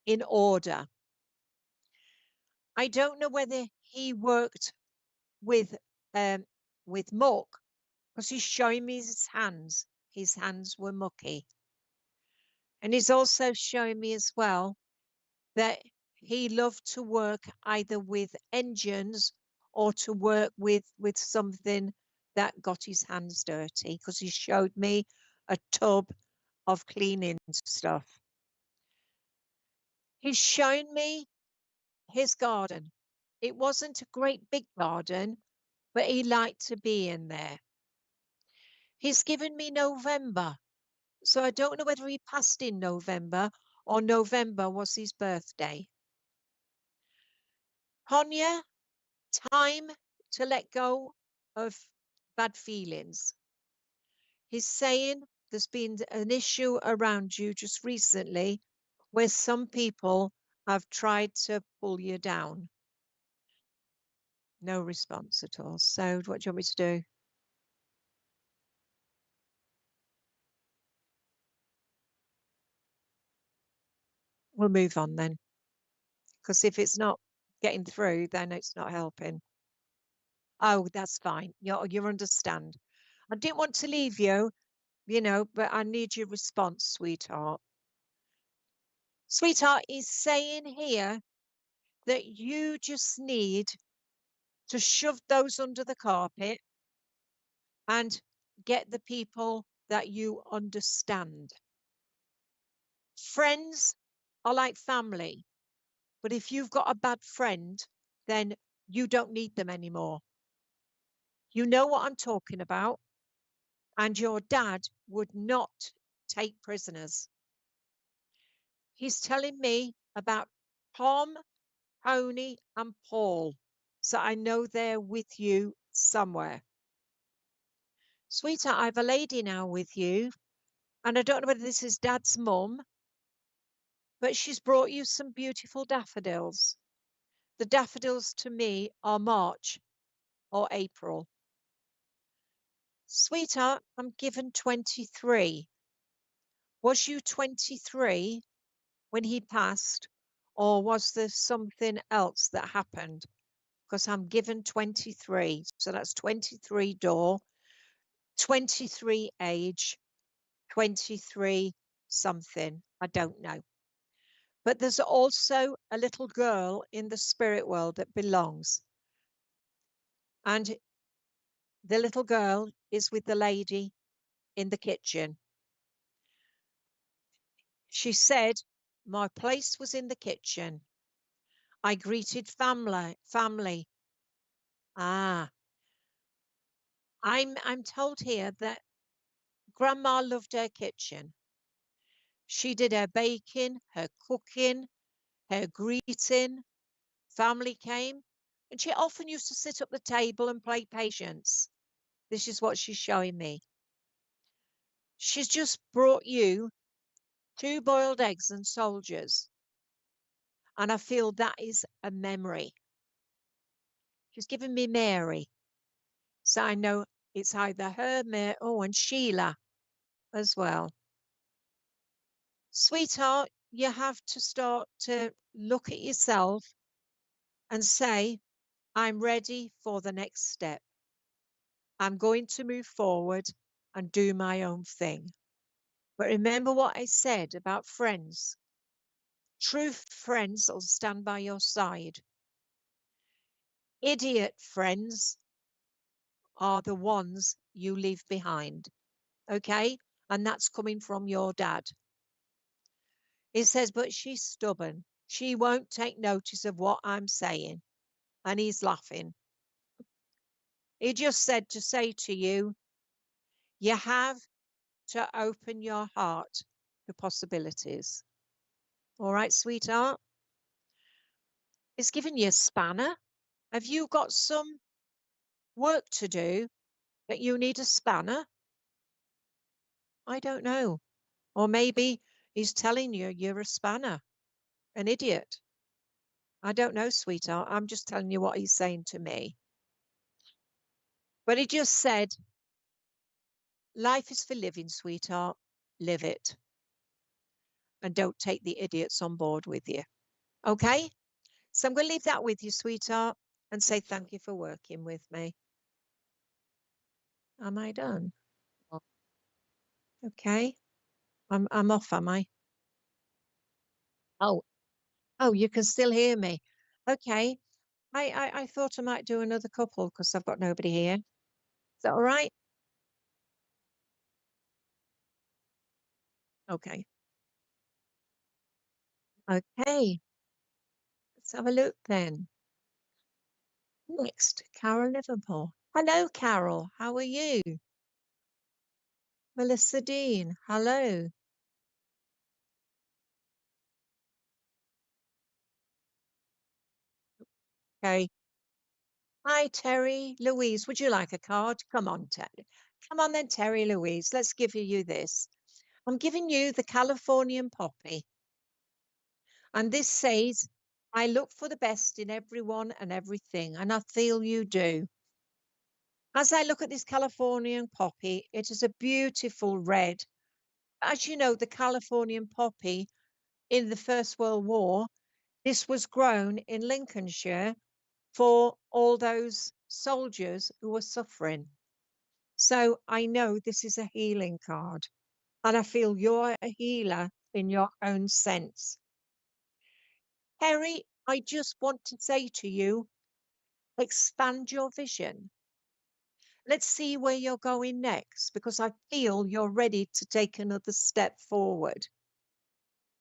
in order. I don't know whether he worked with muck, because he's showing me his hands. His hands were mucky. And he's also showing me as well that he loved to work either with engines or to work with something that got his hands dirty, because he showed me a tub of cleaning stuff. He's shown me his garden. It wasn't a great big garden, but he liked to be in there. He's given me November. So I don't know whether he passed in November or November was his birthday. Honya, time to let go of bad feelings. He's saying there's been an issue around you just recently where some people have tried to pull you down. No response at all. So what do you want me to do? We'll move on then. Because if it's not getting through, then it's not helping. Oh, that's fine. You understand. I didn't want to leave you, but I need your response, sweetheart. Sweetheart is saying here that you just need to shove those under the carpet and get the people that you understand. Friends are like family, but if you've got a bad friend, then you don't need them anymore. You know what I'm talking about, and your dad would not take prisoners. He's telling me about Tom, Tony, and Paul, so I know they're with you somewhere. Sweetheart, I have a lady now with you, and I don't know whether this is Dad's mum, but she's brought you some beautiful daffodils. The daffodils to me are March or April. Sweetheart, I'm given 23. Was you 23 when he passed, or was there something else that happened? Because I'm given 23. So that's 23 door, 23 age, 23 something. I don't know. But there's also a little girl in the spirit world that belongs. And the little girl is with the lady in the kitchen. She said, my place was in the kitchen. I greeted family. Ah, I'm told here that Grandma loved her kitchen. She did her baking, her cooking, her greeting. Family came, and she often used to sit at the table and play patience. This is what she's showing me. She's just brought you 2 boiled eggs and soldiers. And I feel that is a memory. She's given me Mary. So I know it's either her, Mary, and Sheila as well. Sweetheart, you have to start to look at yourself and say, I'm ready for the next step. I'm going to move forward and do my own thing. But remember what I said about friends. True friends will stand by your side. Idiot friends are the ones you leave behind. Okay? And that's coming from your dad. He says, but she's stubborn. She won't take notice of what I'm saying. And he's laughing. He just said to say to you, you have to open your heart to possibilities. All right, sweetheart? He's given you a spanner. Have you got some work to do that you need a spanner? I don't know. Or maybe he's telling you you're a spanner, an idiot. I don't know, sweetheart. I'm just telling you what he's saying to me. But he just said, life is for living, sweetheart. Live it. And don't take the idiots on board with you. Okay? So I'm going to leave that with you, sweetheart. and say thank you for working with me. Am I done? Okay. I'm off, am I? Oh, oh, you can still hear me. Okay. I thought I might do another couple because I've got nobody here. Is that all right? Okay. Okay. Let's have a look then. Next, Carol Liverpool. Hello, Carol. How are you? Melissa Dean. Hello. Okay. Hi, Terry Louise. Would you like a card? Come on, Terry. Come on then, Terry Louise. Let's give you this. I'm giving you the Californian poppy. And this says, I look for the best in everyone and everything, and I feel you do. As I look at this Californian poppy, it is a beautiful red. As you know, the Californian poppy in the First World War, this was grown in Lincolnshire for all those soldiers who were suffering. So I know this is a healing card, and I feel you're a healer in your own sense. Harry, I just want to say to you, expand your vision. Let's see where you're going next because I feel you're ready to take another step forward.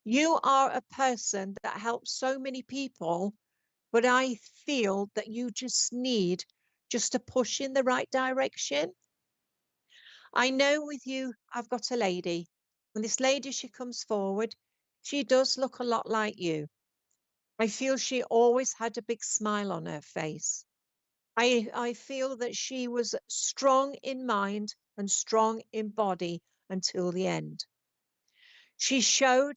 You are a person that helps so many people, but I feel that you just need just a push in the right direction. I know with you, I've got a lady. When this lady, she comes forward, she does look a lot like you. I feel she always had a big smile on her face. I feel that she was strong in mind and strong in body until the end. She showed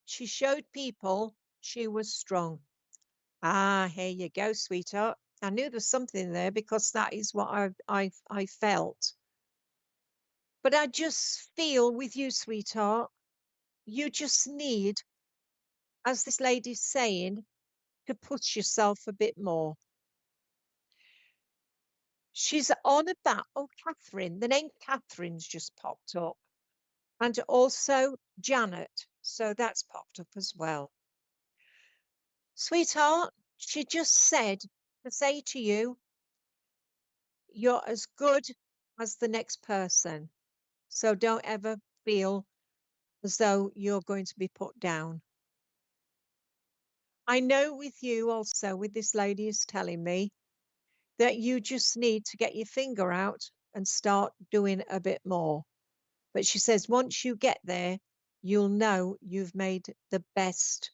she showed people she was strong. Ah, here you go, sweetheart. I knew there was something there because that is what I felt. But I just feel with you, sweetheart, you just need, as this lady's saying, to push yourself a bit more. She's on about, oh, Catherine, the name Catherine's just popped up. And also Janet. So that's popped up as well. Sweetheart, she just said to say to you, you're as good as the next person. So don't ever feel as though you're going to be put down. I know with you also, with this lady is telling me that you just need to get your finger out and start doing a bit more. But she says once you get there, you'll know you've made the best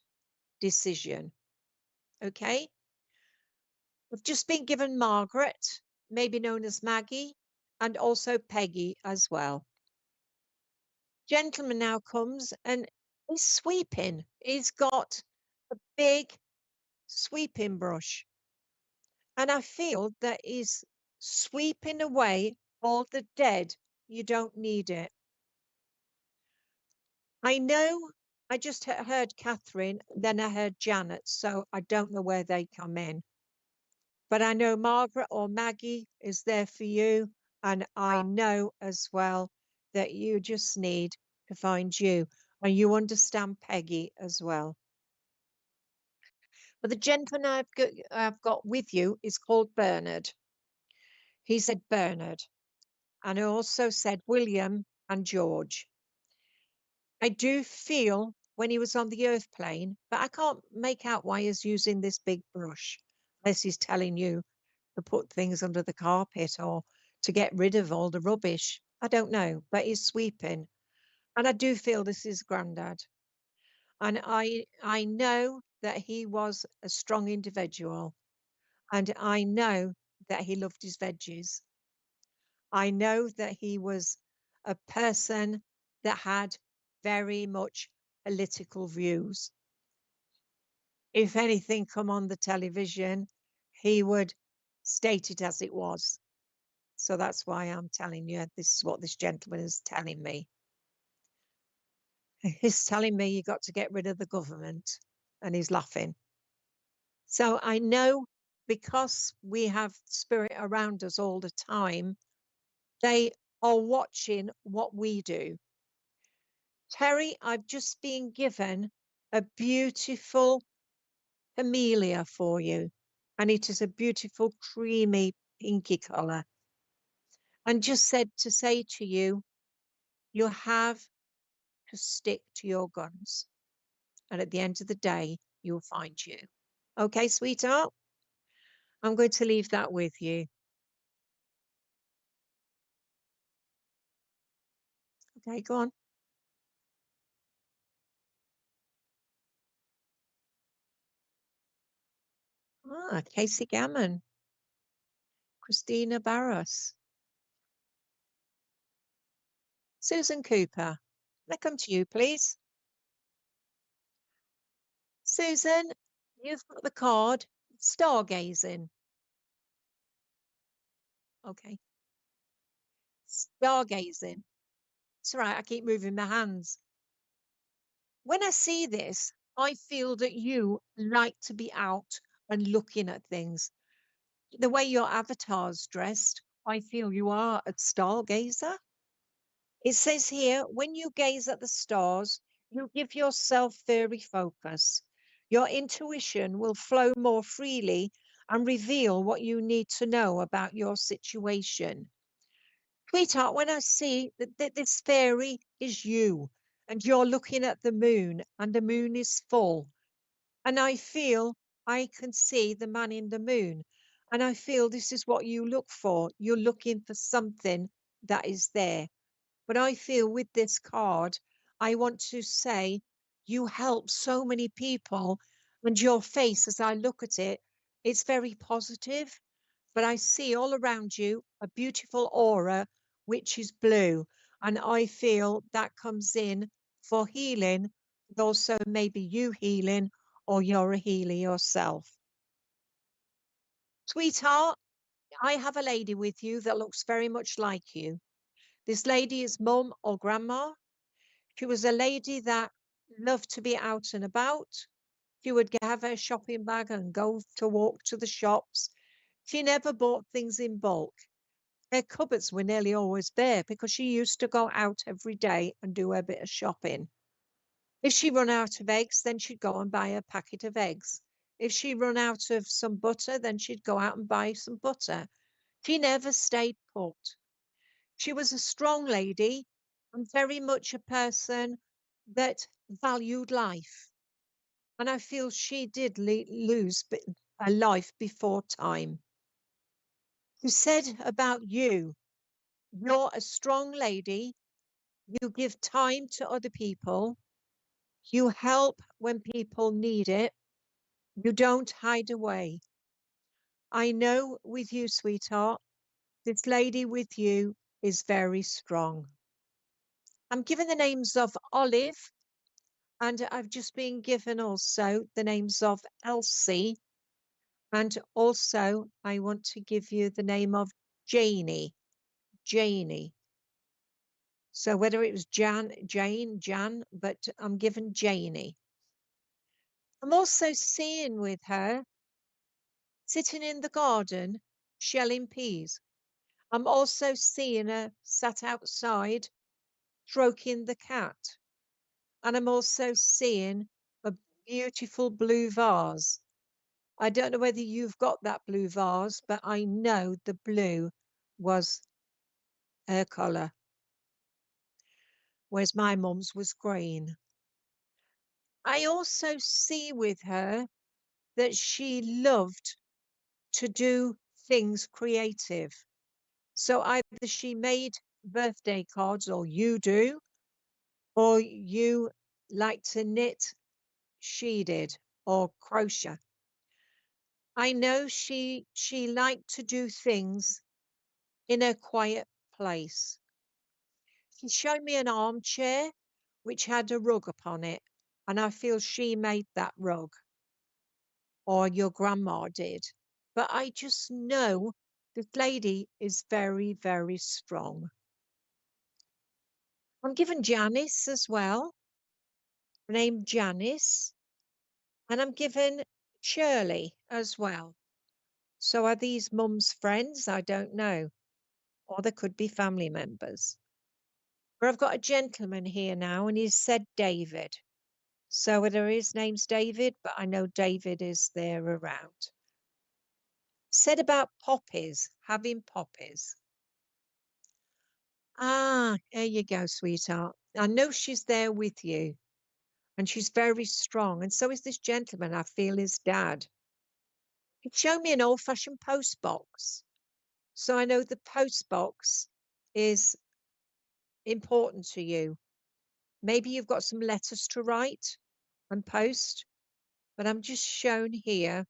decision. Okay. We've just been given Margaret, maybe known as Maggie, and also Peggy as well. Gentleman now comes and he's sweeping. He's got a big sweeping brush. And I feel that he's sweeping away all the dead. You don't need it. I know I just heard Catherine, then I heard Janet, so I don't know where they come in. But I know Margaret or Maggie is there for you. And I know as well that you just need to find you. And you understand Peggy as well. But the gentleman I've got with you is called Bernard. He said Bernard. And I also said William and George. I do feel when he was on the earth plane, but I can't make out why he's using this big brush, unless he's telling you to put things under the carpet or to get rid of all the rubbish. I don't know, but he's sweeping. And I do feel this is Grandad. And I know that he was a strong individual. And I know that he loved his veggies. I know that he was a person that had very much political views. If anything come on the television, he would state it as it was. So that's why I'm telling you, this is what this gentleman is telling me. He's telling me you got to get rid of the government, and he's laughing. So I know because we have spirit around us all the time, they are watching what we do. Terry, I've just been given a beautiful camellia for you, and it is a beautiful creamy pinky colour. And just said to say to you, you have to stick to your guns. And at the end of the day, you'll find you. Okay, sweetheart? I'm going to leave that with you. Okay, go on. Ah, Casey Gammon, Christina Barros, Susan Cooper. Can I come to you, please? Susan, you've got the card stargazing. Okay. Stargazing. It's all right, I keep moving my hands. When I see this, I feel that you like to be out and looking at things. The way your avatar's dressed, I feel you are a stargazer. It says here, when you gaze at the stars, you give yourself fairy focus. Your intuition will flow more freely and reveal what you need to know about your situation. Sweetheart, when I see that this fairy is you and you're looking at the moon and the moon is full, and I feel I can see the man in the moon, and I feel this is what you look for. You're looking for something that is there. But I feel with this card, I want to say you help so many people, and your face, as I look at it, it's very positive. But I see all around you a beautiful aura, which is blue. And I feel that comes in for healing, but also maybe you healing or you're a healer yourself. Sweetheart, I have a lady with you that looks very much like you. This lady is mum or grandma. She was a lady that loved to be out and about. She would have her shopping bag and go to walk to the shops. She never bought things in bulk. Her cupboards were nearly always bare because she used to go out every day and do her bit of shopping. If she run out of eggs, then she'd go and buy a packet of eggs. If she run out of some butter, then she'd go out and buy some butter. She never stayed put. She was a strong lady and very much a person that valued life. And I feel she did lose a life before time. Who said about you, you're a strong lady, you give time to other people, you help when people need it, you don't hide away. I know with you, sweetheart, this lady with you is very strong. I'm given the names of Olive, and I've just been given also the names of Elsie, and also I want to give you the name of Janie. Janie. So whether it was Jan, but I'm given Janie. I'm also seeing with her sitting in the garden shelling peas. I'm also seeing her sat outside stroking the cat. And I'm also seeing a beautiful blue vase. I don't know whether you've got that blue vase, but I know the blue was her colour, whereas my mum's was green. I also see with her that she loved to do things creative. So either she made birthday cards, or you do, or you like to knit, she did, or crochet. I know she liked to do things in a quiet place. She showed me an armchair which had a rug upon it, and I feel she made that rug, or your grandma did. But I just know this lady is very, very strong. I'm given Janice as well, named Janice, and I'm given Shirley as well. So are these mum's friends? I don't know. Or there could be family members. But I've got a gentleman here now, and he's said David. So whether his name's David, but I know David is there around. Said about poppies, having poppies. Ah, there you go, sweetheart. I know she's there with you, and she's very strong. And so is this gentleman, I feel his dad. He showed me an old-fashioned post box. So I know the post box is important to you. Maybe you've got some letters to write and post, but I'm just shown here.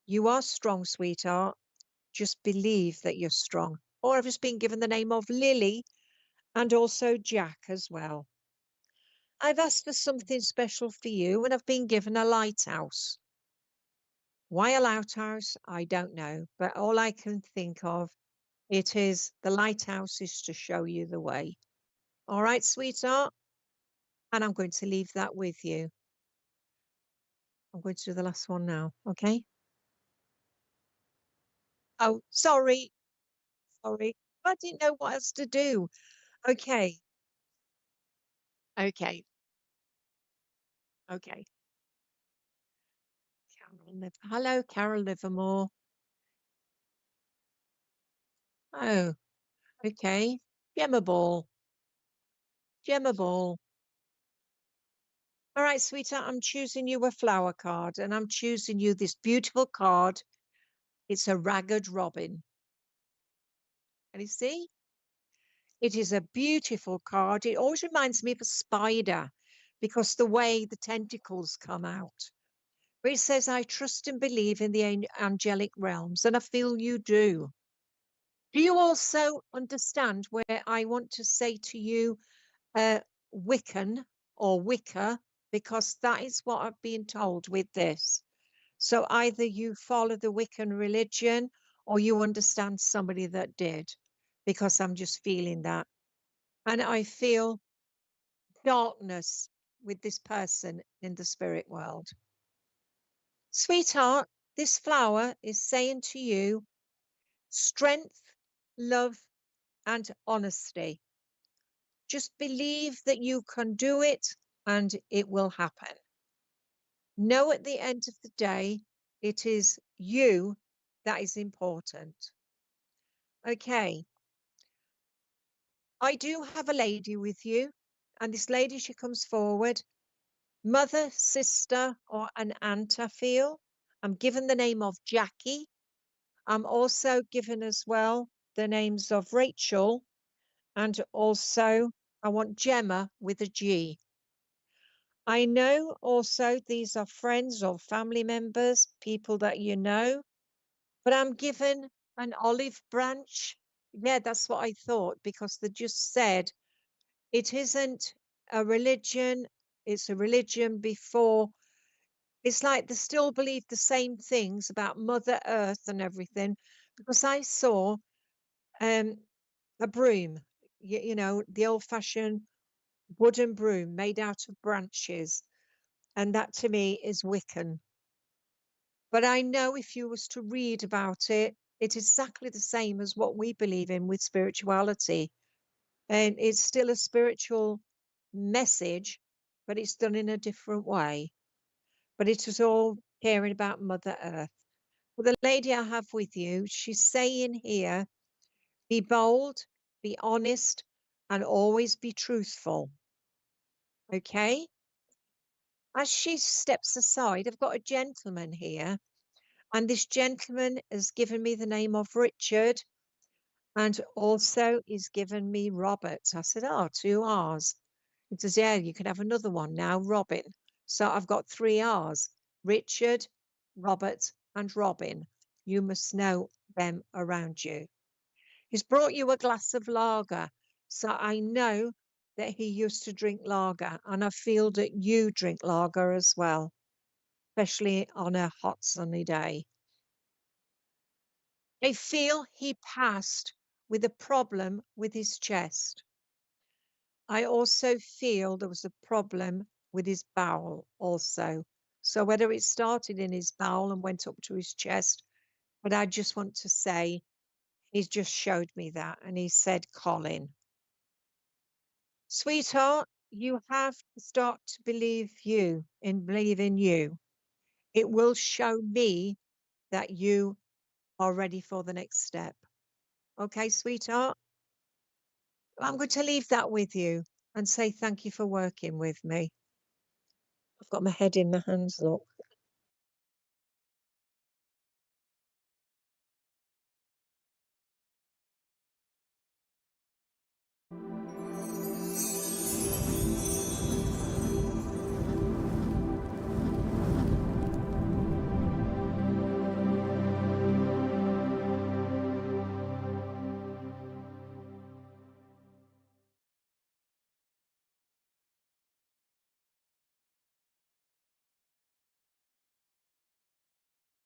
You are strong, sweetheart. Just believe that you're strong. Or I've just been given the name of Lily and also Jack as well. I've asked for something special for you, and I've been given a lighthouse. Why a lighthouse? I don't know, but all I can think of, it is the lighthouse is to show you the way. All right, sweetheart? And I'm going to leave that with you. I'm going to do the last one now, okay? Oh, sorry. Sorry. I didn't know what else to do. Okay. Okay. Okay. Hello, Carol Livermore. Oh, okay. Gemma Ball. Gemma Ball. All right, sweetheart, I'm choosing you a flower card, and I'm choosing you this beautiful card. It's a ragged robin. Can you see? It is a beautiful card. It always reminds me of a spider because the way the tentacles come out. But it says, I trust and believe in the angelic realms, and I feel you do. Do you also understand where I want to say to you, Wiccan or Wicca, because that is what I've been told with this. So either you follow the Wiccan religion or you understand somebody that did, because I'm just feeling that. And I feel darkness with this person in the spirit world. Sweetheart, this flower is saying to you strength, love, and honesty. Just believe that you can do it and it will happen. Know at the end of the day, it is you that is important. Okay. I do have a lady with you, and this lady, she comes forward. Mother, sister, or an aunt, I feel. I'm given the name of Jackie. I'm also given as well the names of Rachel, and also I want Gemma with a G. I know also these are friends or family members, people that you know, but I'm given an olive branch. Yeah, that's what I thought, because they just said it isn't a religion, it's a religion before. It's like they still believe the same things about Mother Earth and everything, because I saw a broom, you know, the old-fashioned wooden broom made out of branches, and that to me is Wiccan. But I know if you was to read about it, it's exactly the same as what we believe in with spirituality. And it's still a spiritual message, but it's done in a different way. But it is all caring about Mother Earth. Well, the lady I have with you, she's saying here, be bold, be honest, and always be truthful. Okay? As she steps aside, I've got a gentleman here, and this gentleman has given me the name of Richard, and also he's given me Robert. I said, oh, 2 R's. He says, yeah, you can have another one now, Robin. So I've got 3 R's, Richard, Robert, and Robin. You must know them around you. He's brought you a glass of lager. So I know that he used to drink lager, and I feel that you drink lager as well, especially on a hot sunny day. I feel he passed with a problem with his chest. I also feel there was a problem with his bowel also. So whether it started in his bowel and went up to his chest, But I just want to say, he's just showed me that, and he said, Colin, sweetheart, you have to start to believe in you. It will show me that you are ready for the next step. Okay, sweetheart? I'm going to leave that with you and say thank you for working with me. I've got my head in my hands, look.